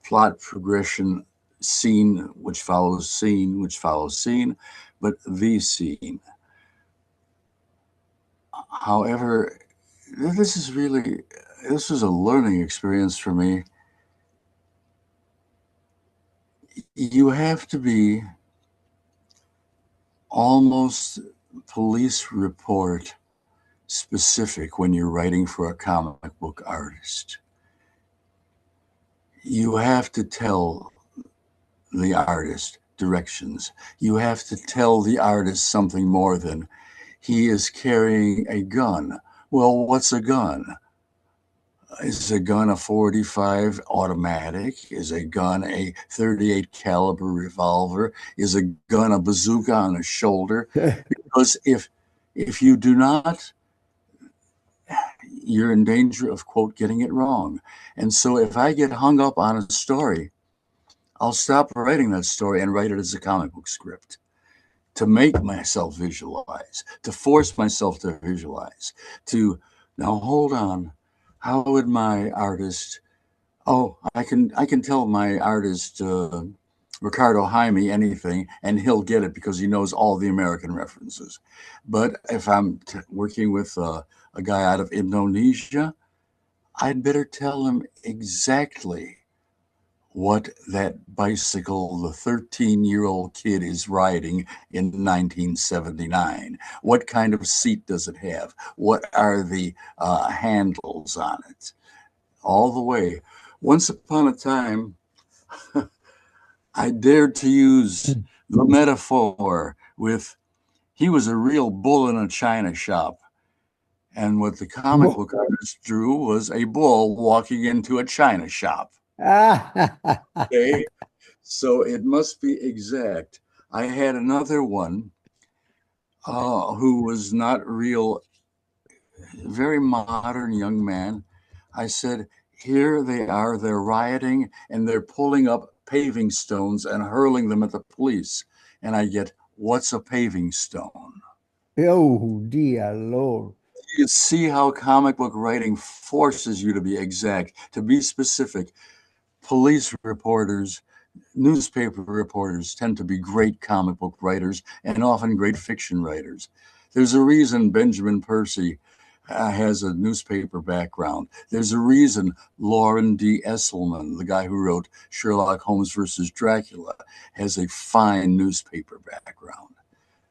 plot progression, scene which follows scene, which follows scene, but the scene. However, this is a learning experience for me. You have to be almost police report specific when you're writing for a comic book artist. You have to tell the artist directions. You have to tell the artist something more than he is carrying a gun. Well, what's a gun? Is a gun a 45 automatic? Is a gun a 38 caliber revolver? Is a gun a bazooka on a shoulder? Because if you do not, you're in danger of, quote, getting it wrong. And so if I get hung up on a story, I'll stop writing that story and write it as a comic book script to make myself visualize, to force myself to visualize, to, now hold on, how would my artist, I can tell my artist, Ricardo Jaime, anything, and he'll get it because he knows all the American references. But if I'm working with a guy out of Indonesia, I'd better tell him exactly what that bicycle the 13-year-old kid is riding in 1979. What kind of seat does it have? What are the handles on it? All the way. Once upon a time, I dared to use the metaphor with, he was a real bull in a china shop. And what the comic book artist drew was a bull walking into a china shop. Okay, so it must be exact. I had another one who was not real, very modern young man. I said, here they are, they're rioting and they're pulling up paving stones and hurling them at the police. And I get, what's a paving stone? Oh, dear Lord. You see how comic book writing forces you to be exact, to be specific. Police reporters, newspaper reporters tend to be great comic book writers and often great fiction writers. There's a reason Benjamin Percy has a newspaper background. There's a reason Lauren D. Esselman, the guy who wrote Sherlock Holmes versus Dracula, has a fine newspaper background.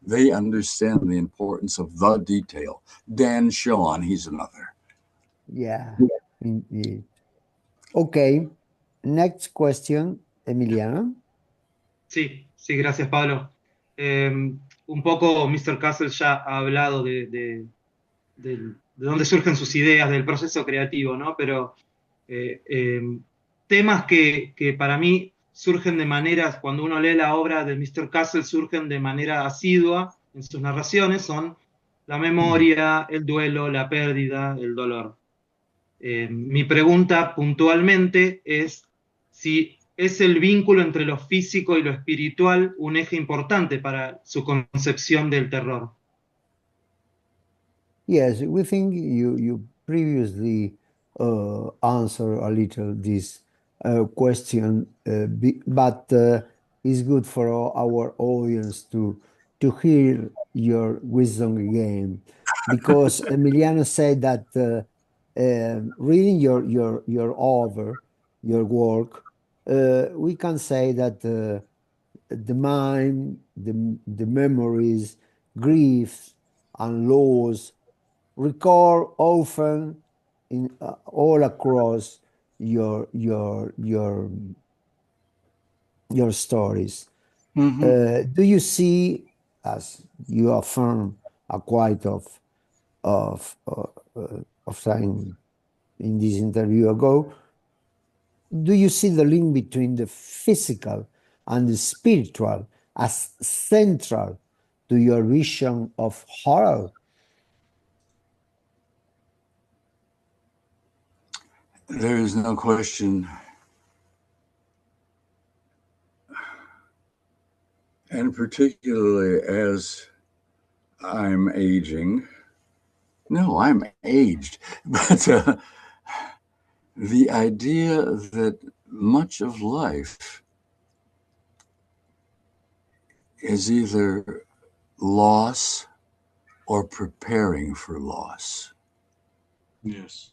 They understand the importance of the detail. Dan Shawn, he's another. Yeah, indeed. Okay, next question, Emiliano. Sí, gracias, Pablo. Un poco Mr. Castle ya ha hablado de dónde surgen sus ideas, del proceso creativo, ¿no? Pero temas que para mí surgen de maneras, cuando uno lee la obra de Mr. Castle, surgen de manera asidua en sus narraciones, son la memoria, el duelo, la pérdida, el dolor. Mi pregunta puntualmente es si es el vínculo entre lo físico y lo espiritual un eje importante para su concepción del terror. Yes, we think you previously answered a little this question, but it's good for our audience to hear your wisdom again, because Emiliano said that reading your work, we can say that the mind, the memories, griefs, and loss recur often in all across your your your your stories. Mm-hmm. Do you see, as you affirm a quite of time in this interview ago, do you see the link between the physical and the spiritual as central to your vision of horror? There is no question. And particularly as I'm aging, no, I'm aged, but the idea that much of life is either loss or preparing for loss. Yes.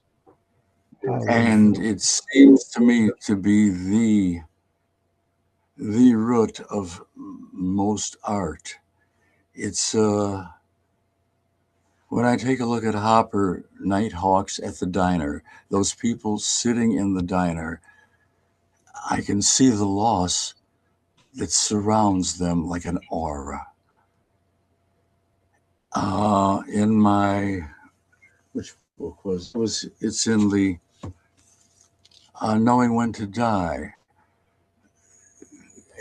And it seems to me to be the root of most art. It's when I take a look at Hopper Nighthawks at the diner, those people sitting in the diner, I can see the loss that surrounds them like an aura. In my, which book was it's in the Knowing When to Die.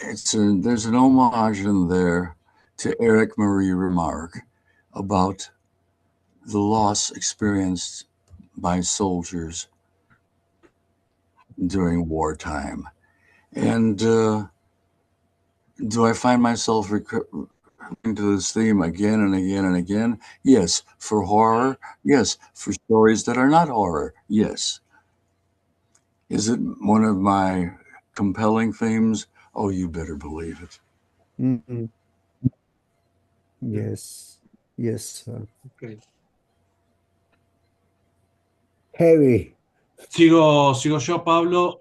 There's an homage in there to Eric Marie Remarque about the loss experienced by soldiers during wartime. And do I find myself returning to this theme again and again and again? Yes. For horror? Yes. For stories that are not horror? Yes. Is it one of my compelling themes? Oh, you better believe it. Mm-hmm. Yes, yes, sir. Okay. Heavy. Sigo yo, Pablo.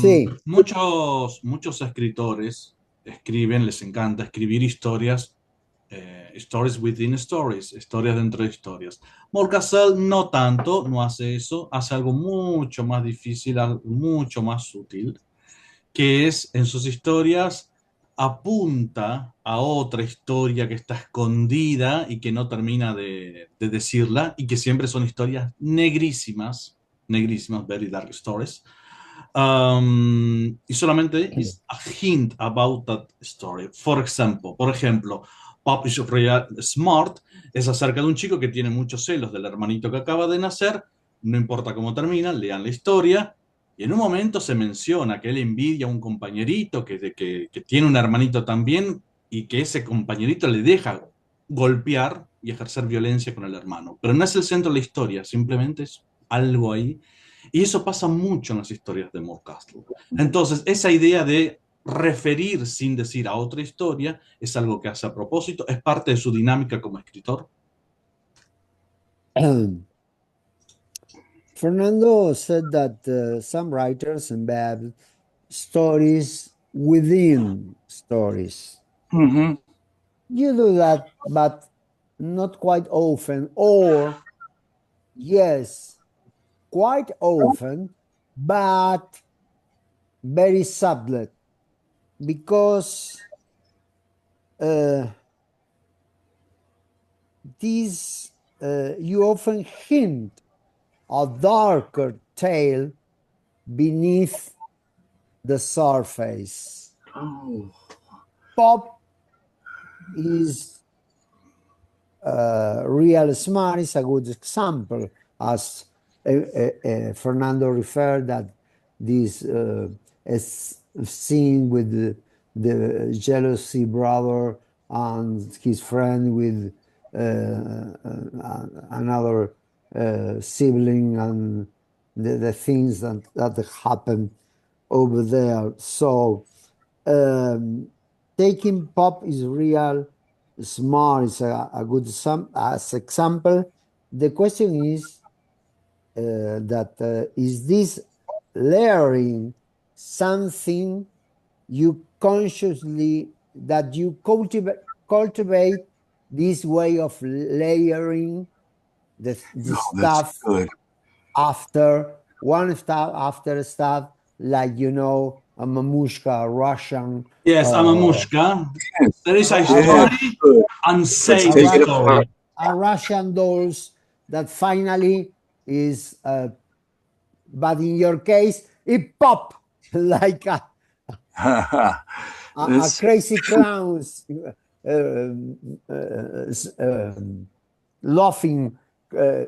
Sí. Muchos escritores escriben, les encanta escribir historias, stories within stories, historias dentro de historias. Mort Castle no tanto, no hace eso, hace algo mucho más difícil, algo mucho más sutil, que es en sus historias apunta a otra historia que está escondida y que no termina de decirla, y que siempre son historias negrísimas, very dark stories. Y solamente is a hint about that story. Por ejemplo, Pop is Real Smart es acerca de un chico que tiene muchos celos del hermanito que acaba de nacer. No importa cómo termina, lean la historia. Y en un momento se menciona que él envidia a un compañerito que tiene un hermanito también, y que ese compañerito le deja golpear y ejercer violencia con el hermano. Pero no es el centro de la historia, simplemente es algo ahí. Y eso pasa mucho en las historias de Mort Castle. Entonces, esa idea de referir sin decir a otra historia es algo que hace a propósito, es parte de su dinámica como escritor. Fernando said that some writers embed stories within stories. Mm-hmm. You do that, but not quite often, or yes, quite often, but very subtle, because you often hint a darker tale beneath the surface. Oh. Pop is real smart is a good example, as Fernando referred that this scene with the jealousy brother and his friend with another sibling, and the things that happen over there. So taking Pop is real smart is a good example. The question is is this layering something you consciously, that you cultivate this way of layering the stuff good. after one step after step, like a mamushka, a Russian, Yes, I'm a mushka. There is a a, story, Good. Let's unsaid take it story. apart. a Russian dolls that finally is, but in your case, it pop like a This crazy clowns laughing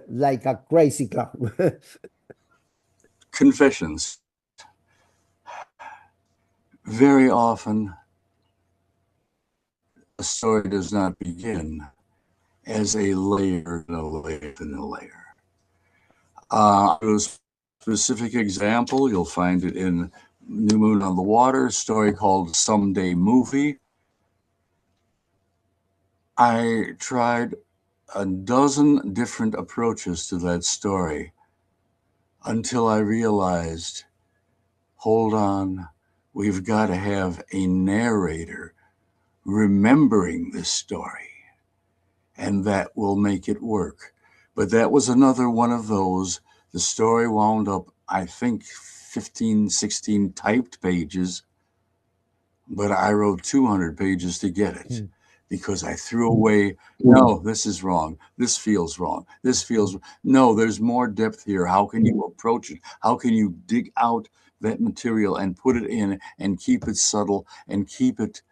like a crazy clown. confessions. Very often, a story does not begin as a layer in a layer in a layer. A specific example, you'll find it in New Moon on the Water, a story called Someday Movie. I tried a dozen different approaches to that story until I realized, hold on, we've got to have a narrator remembering this story, and that will make it work. But that was another one of those. The story wound up, I think, 15, 16 typed pages, but I wrote 200 pages to get it because I threw away, no, this is wrong. This feels wrong. This feels, no, there's more depth here. How can you approach it? How can you dig out that material and put it in and keep it subtle and keep it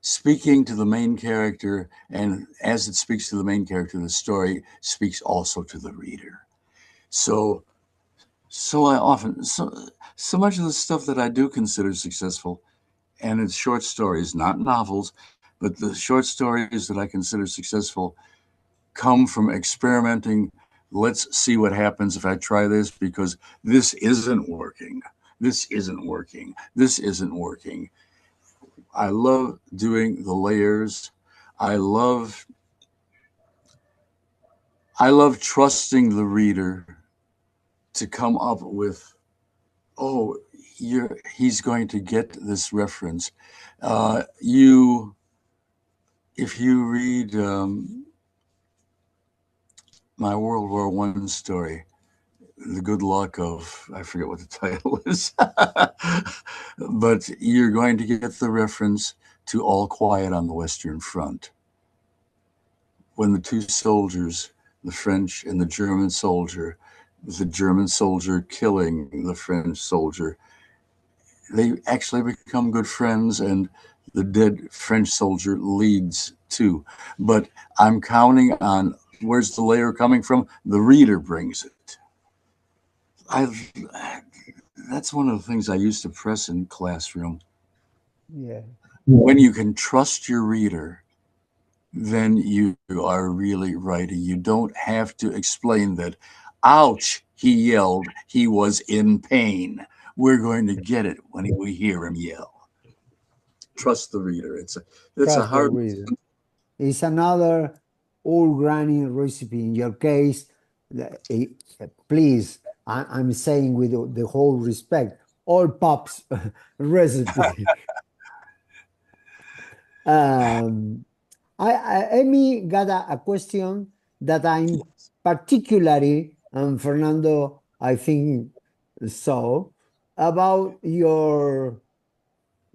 speaking to the main character, and as it speaks to the main character, the story speaks also to the reader. So I often, so much of the stuff that I do consider successful, and it's short stories, not novels, but the short stories that I consider successful come from experimenting. Let's see what happens if I try this, because this isn't working. This isn't working. This isn't working. I love doing the layers. I love trusting the reader to come up with, oh, he's going to get this reference. If you read my World War I story, The Good Luck of, I forget what the title is, but you're going to get the reference to All Quiet on the Western Front. When the two soldiers, the French and the German soldier killing the French soldier, they actually become good friends, and the dead French soldier leads too. But I'm counting on, where's the layer coming from? The reader brings it. That's one of the things I used to press in classroom. Yeah. When you can trust your reader, then you are really writing. You don't have to explain that, ouch, he yelled, he was in pain. We're going to get it when we hear him yell. Trust the reader. It's a hard. It's another old granny recipe. In your case, please, I'm saying with the whole respect, all pops recipe. Amy got a question that I'm particularly, and Fernando, I think so, about your.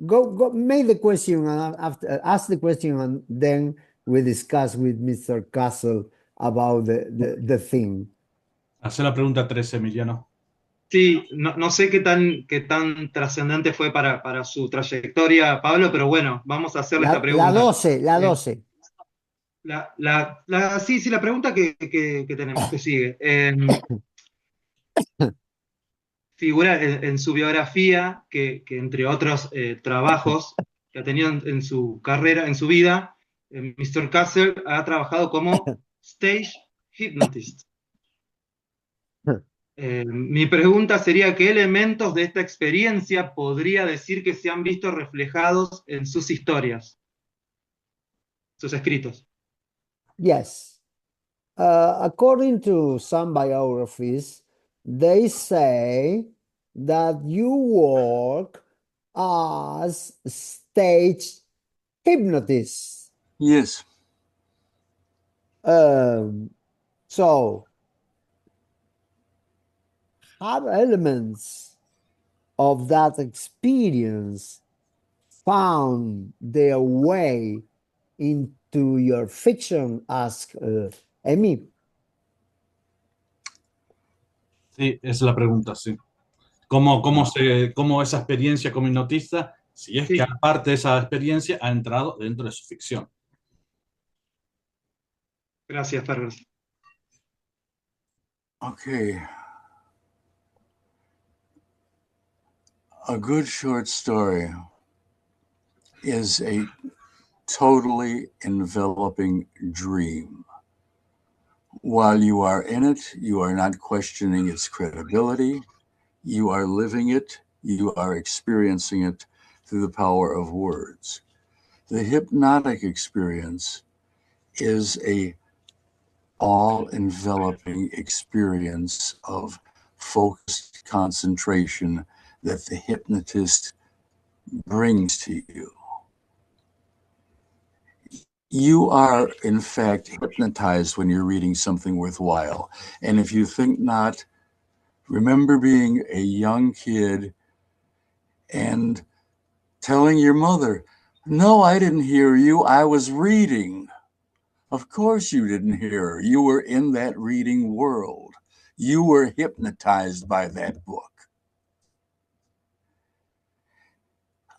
Go, make the question and after ask the question, and then we discuss with Mr. Castle about the thing. Hacer la pregunta 13, Emiliano. Sí, no sé qué tan trascendente fue para su trayectoria, Pablo, pero bueno, vamos a hacerle esta pregunta. La 12. Sí, la pregunta que tenemos, que sigue. Figura en su biografía que entre otros trabajos que ha tenido en su carrera, en su vida, Mr. Castle ha trabajado como stage hypnotist. Mi pregunta sería, ¿qué elementos de esta experiencia podría decir que se han visto reflejados en sus historias, sus escritos? Yes. According to some biographies, they say that you work as stage hypnotist. Yes. So have elements of that experience found their way into your fiction? Asked Amy. Sí, es la pregunta, sí. ¿Cómo esa experiencia como hipnotista, si es que Sí, aparte de esa experiencia, ha entrado dentro de su ficción? gracias, Ferrer. Okay. A good short story is a totally enveloping dream. While you are in it, you are not questioning its credibility. You are living it. You are experiencing it through the power of words. The hypnotic experience is a all-enveloping experience of focused concentration that the hypnotist brings to you. You are, in fact, hypnotized when you're reading something worthwhile. And if you think not, remember being a young kid and telling your mother, "No, I didn't hear you. I was reading." Of course you didn't hear her. You were in that reading world. You were hypnotized by that book.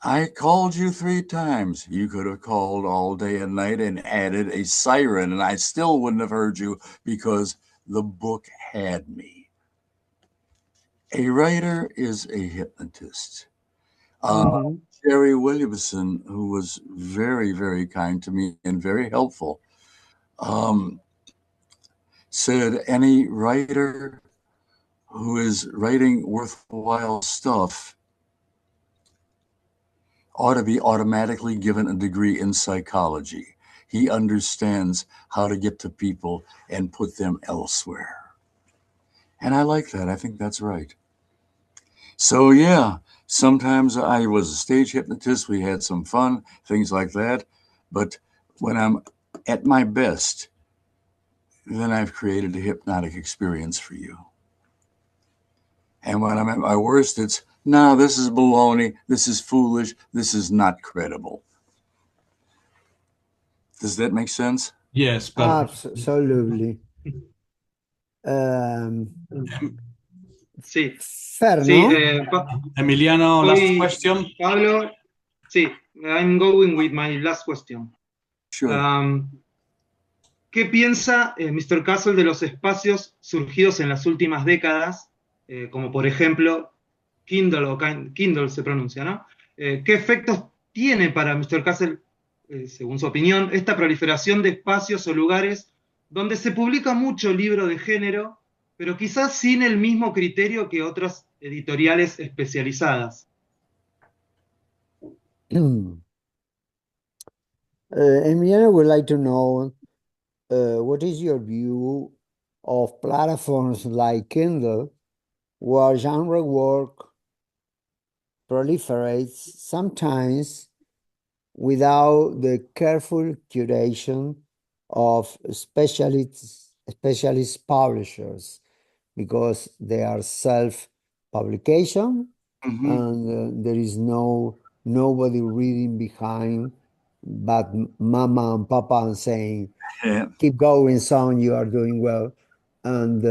I called you 3 times. You could have called all day and night and added a siren, and I still wouldn't have heard you because the book had me. A writer is a hypnotist. Jerry Williamson, who was very, very kind to me and very helpful, said any writer who is writing worthwhile stuff ought to be automatically given a degree in psychology. He understands how to get to people and put them elsewhere. And I like that. I think that's right. So yeah, sometimes I was a stage hypnotist. We had some fun, things like that. But when I'm at my best, then I've created a hypnotic experience for you. And when I'm at my worst, it's, no, this is baloney. This is foolish. This is not credible. Does that make sense? Yes, perfect. Absolutely. Sí, Fer, sí. ¿no? Emiliano, last question. Pablo, sí, I'm going with my last question. Sure. ¿Qué piensa Mr. Castle de los espacios surgidos en las últimas décadas, como por ejemplo Kindle o Kindle se pronuncia, ¿no? ¿Qué efectos tiene para Mr. Castle, según su opinión, esta proliferación de espacios o lugares donde se publica mucho libro de género, pero quizás sin el mismo criterio que otras editoriales especializadas? Emiliano would like to know what is your view of platforms like Kindle, where genre work proliferates sometimes without the careful curation of specialist publishers, because they are self-publication and there is nobody reading behind but mama and papa and saying, keep going, son, you are doing well. And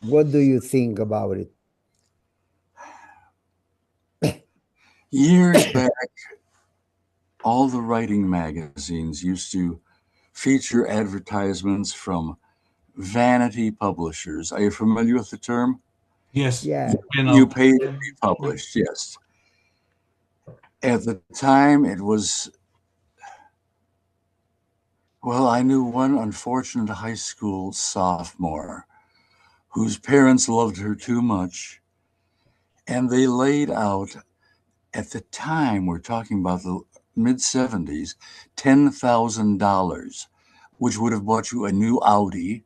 what do you think about it? Years back, all the writing magazines used to feature advertisements from vanity publishers. Are you familiar with the term? Yes. Yeah. You pay to be published, yes. At the time, it was, well, I knew one unfortunate high school sophomore whose parents loved her too much, and they laid out, at the time, we're talking about the mid-70s, $10,000, which would have bought you a new Audi,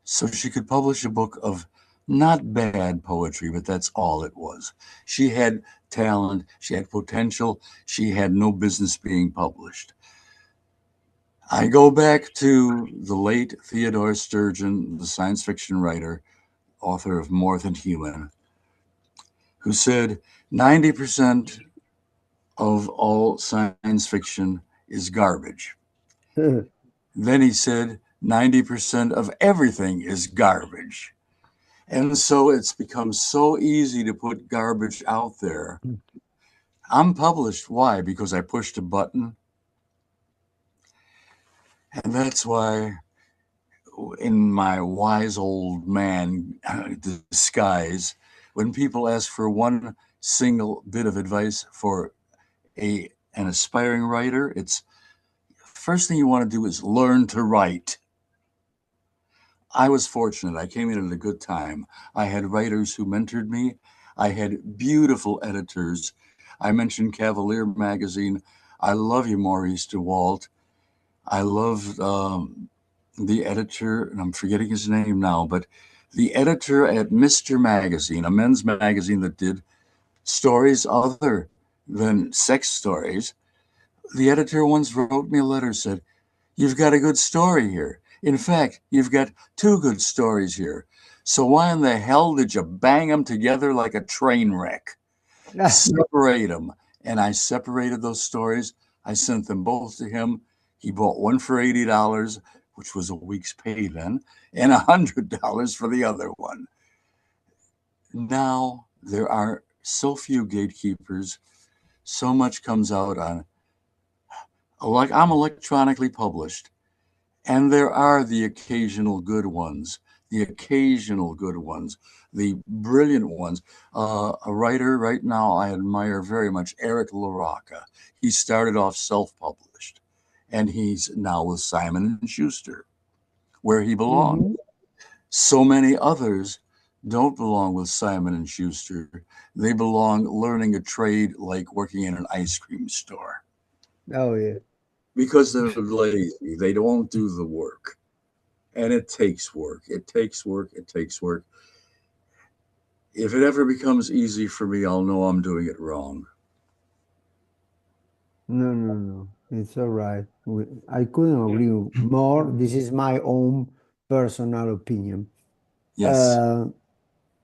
so she could publish a book of not bad poetry, but that's all it was. She had talent, she had potential, she had no business being published. I go back to the late Theodore Sturgeon, the science fiction writer, author of More Than Human, who said 90% of all science fiction is garbage. Then he said 90% of everything is garbage. And so it's become so easy to put garbage out there. I'm published. Why? Because I pushed a button. And that's why, in my wise old man disguise, when people ask for one single bit of advice for an aspiring writer, it's first thing you want to do is learn to write. I was fortunate. I came in at a good time. I had writers who mentored me. I had beautiful editors. I mentioned Cavalier magazine. I love you, Maurice DeWalt. I love the editor, and I'm forgetting his name now, but the editor at Mr. Magazine, a men's magazine that did stories other than sex stories. The editor once wrote me a letter, said, "You've got a good story here. In fact, you've got two good stories here. So why in the hell did you bang them together like a train wreck? Separate them." And I separated those stories. I sent them both to him. He bought one for $80, which was a week's pay then, and $100 for the other one. Now there are so few gatekeepers. So much comes out on, like, I'm electronically published. And there are the occasional good ones, the brilliant ones. A writer right now I admire very much, Eric LaRocca. He started off self-published, and he's now with Simon & Schuster, where he belongs. So many others don't belong with Simon & Schuster. They belong learning a trade like working in an ice cream store. Oh, yeah. Because they're lazy. They don't do the work. And it takes work. It takes work. If it ever becomes easy for me, I'll know I'm doing it wrong. No. It's all right. I couldn't agree more. This is my own personal opinion. Yes.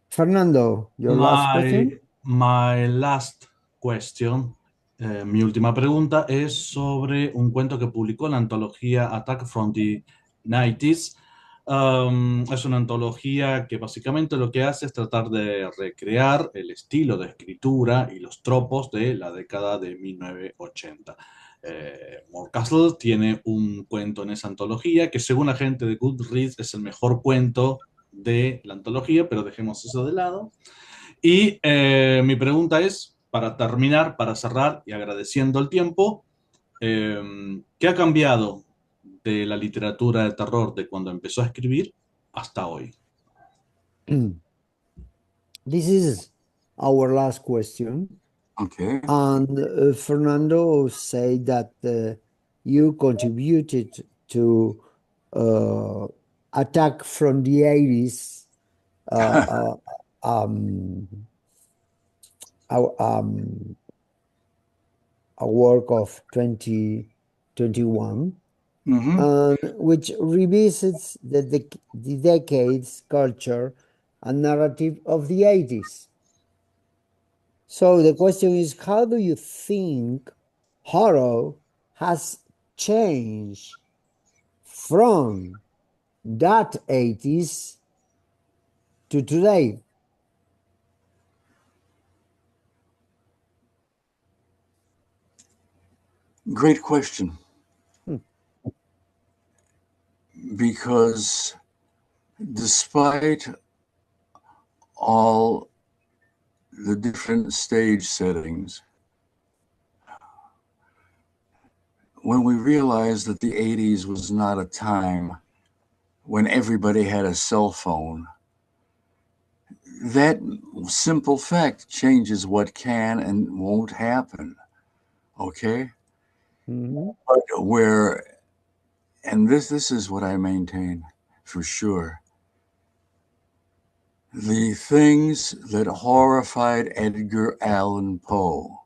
Fernando, your last question? My last question, mi última pregunta, es sobre un cuento que publicó en la antología Attack from the 90s. Es una antología que básicamente lo que hace es tratar de recrear el estilo de escritura y los tropos de la década de 1980. Mort Castle tiene un cuento en esa antología que, según la gente de Goodreads, es el mejor cuento de la antología, pero dejemos eso de lado. Y mi pregunta es, para terminar, para cerrar y agradeciendo el tiempo, ¿qué ha cambiado de la literatura de terror de cuando empezó a escribir hasta hoy? This is our last question. Okay. And Fernando said that you contributed to Attack from the 80s, a work of 2021, which revisits the decades, culture, and narrative of the 80s. So the question is, how do you think horror has changed from that 80s to today? Great question. Because despite all the different stage settings, when we realized that the 80s was not a time when everybody had a cell phone, that simple fact changes what can and won't happen. Okay? But and this is what I maintain for sure. The things that horrified Edgar Allan Poe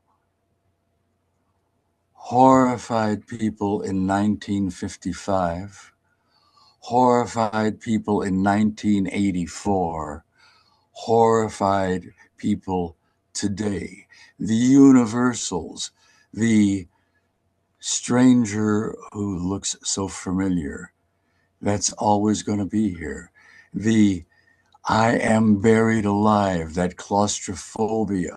horrified people in 1955, horrified people in 1984, horrified people today, the universals, the stranger who looks so familiar. That's always going to be here. The I am buried alive, that claustrophobia.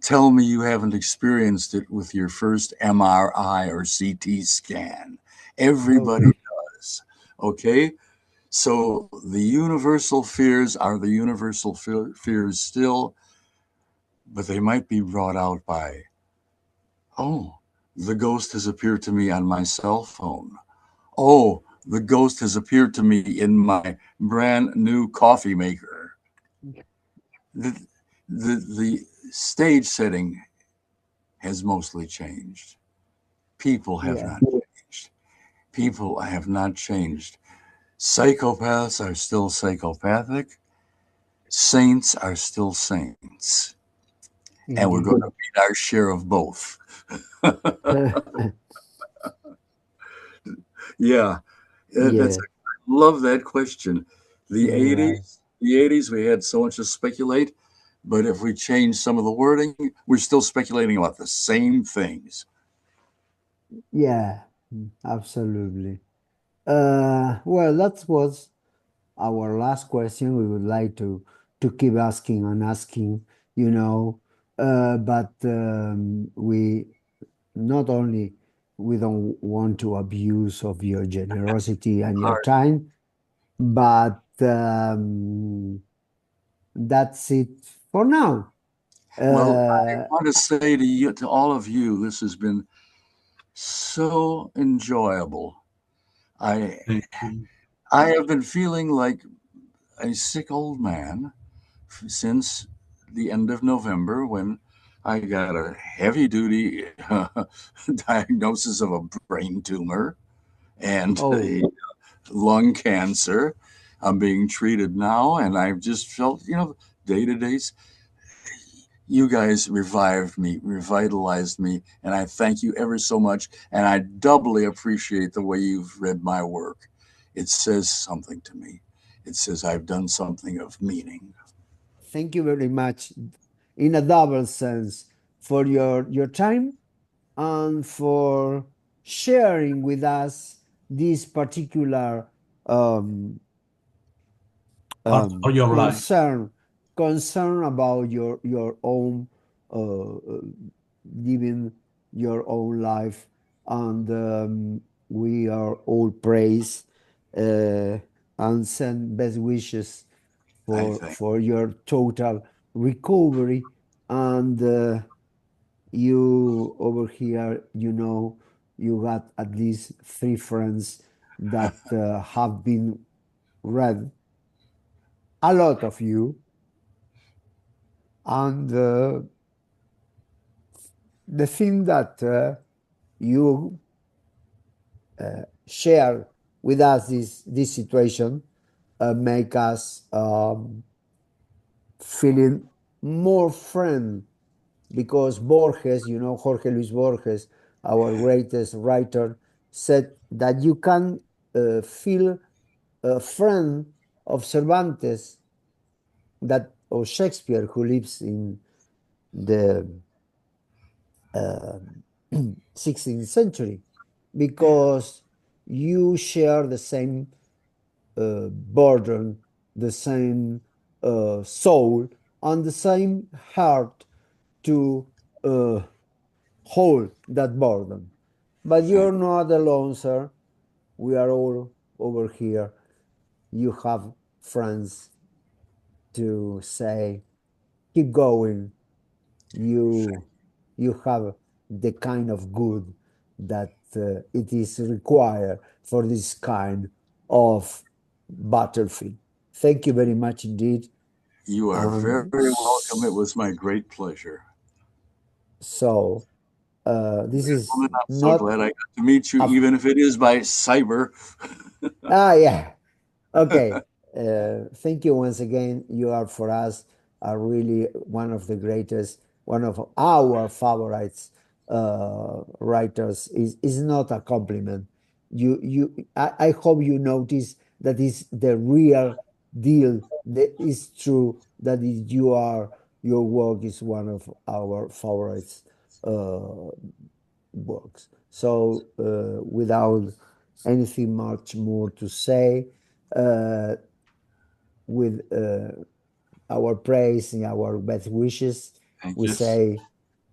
Tell me you haven't experienced it with your first MRI or CT scan. Everybody does. Okay? So the universal fears are the universal fears still, but they might be brought out by, oh, the ghost has appeared to me on my cell phone. Oh, the ghost has appeared to me in my brand new coffee maker. The stage setting has mostly changed. People have not changed. People have not changed. Psychopaths are still psychopathic. Saints are still saints. And we're going to beat our share of both. Yeah. I love that question. The 80s, we had so much to speculate, but if we change some of the wording, we're still speculating about the same things. Yeah, absolutely. Well, that was our last question. We would like to keep asking and asking, but we not only we don't want to abuse of your generosity and your time, but that's it for now. Well, I want to say to you, to all of you, this has been so enjoyable. I have been feeling like a sick old man since the end of November, when I got a heavy-duty diagnosis of a brain tumor and lung cancer. I'm being treated now, and I've just felt, day-to-days. You guys revived me, revitalized me, and I thank you ever so much. And I doubly appreciate the way you've read my work. It says something to me. It says I've done something of meaning. Thank you very much, in a double sense, for your time and for sharing with us this particular part of your life. concern about your own living your own life, and we are all praise and send best wishes for your total recovery. And you over here, you got at least 3 friends that have been read a lot of you, and the thing that you share with us this situation make us feeling more friend, because Borges, Jorge Luis Borges, our greatest writer, said that you can feel a friend of Cervantes, or Shakespeare, who lives in the 16th century, because you share the same burden, the same soul, and the same heart to hold that burden. But you're not alone, sir. We are all over here. You have friends to say, keep going. You have the kind of good that it is required for this kind of battlefield. Thank you very much indeed. You are very welcome. It was my great pleasure. So this is I'm so glad I got to meet you, even if it is by cyber. Yeah. Okay. Thank you once again. You are for us really one of the greatest, one of our favorites writers. Is not a compliment. I hope you notice that is the real deal. It's true that your work is one of our favorites works. So without anything much more to say, with our praise and our best wishes, we say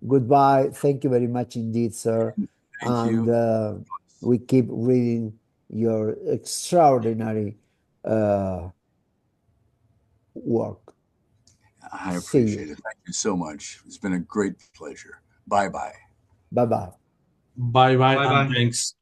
goodbye. Thank you very much indeed, sir. Thank you. And we keep reading your extraordinary work. I appreciate it. Thank you so much. It's been a great pleasure. Bye-bye. Bye-bye. Bye-bye, Bye-bye. and thanks.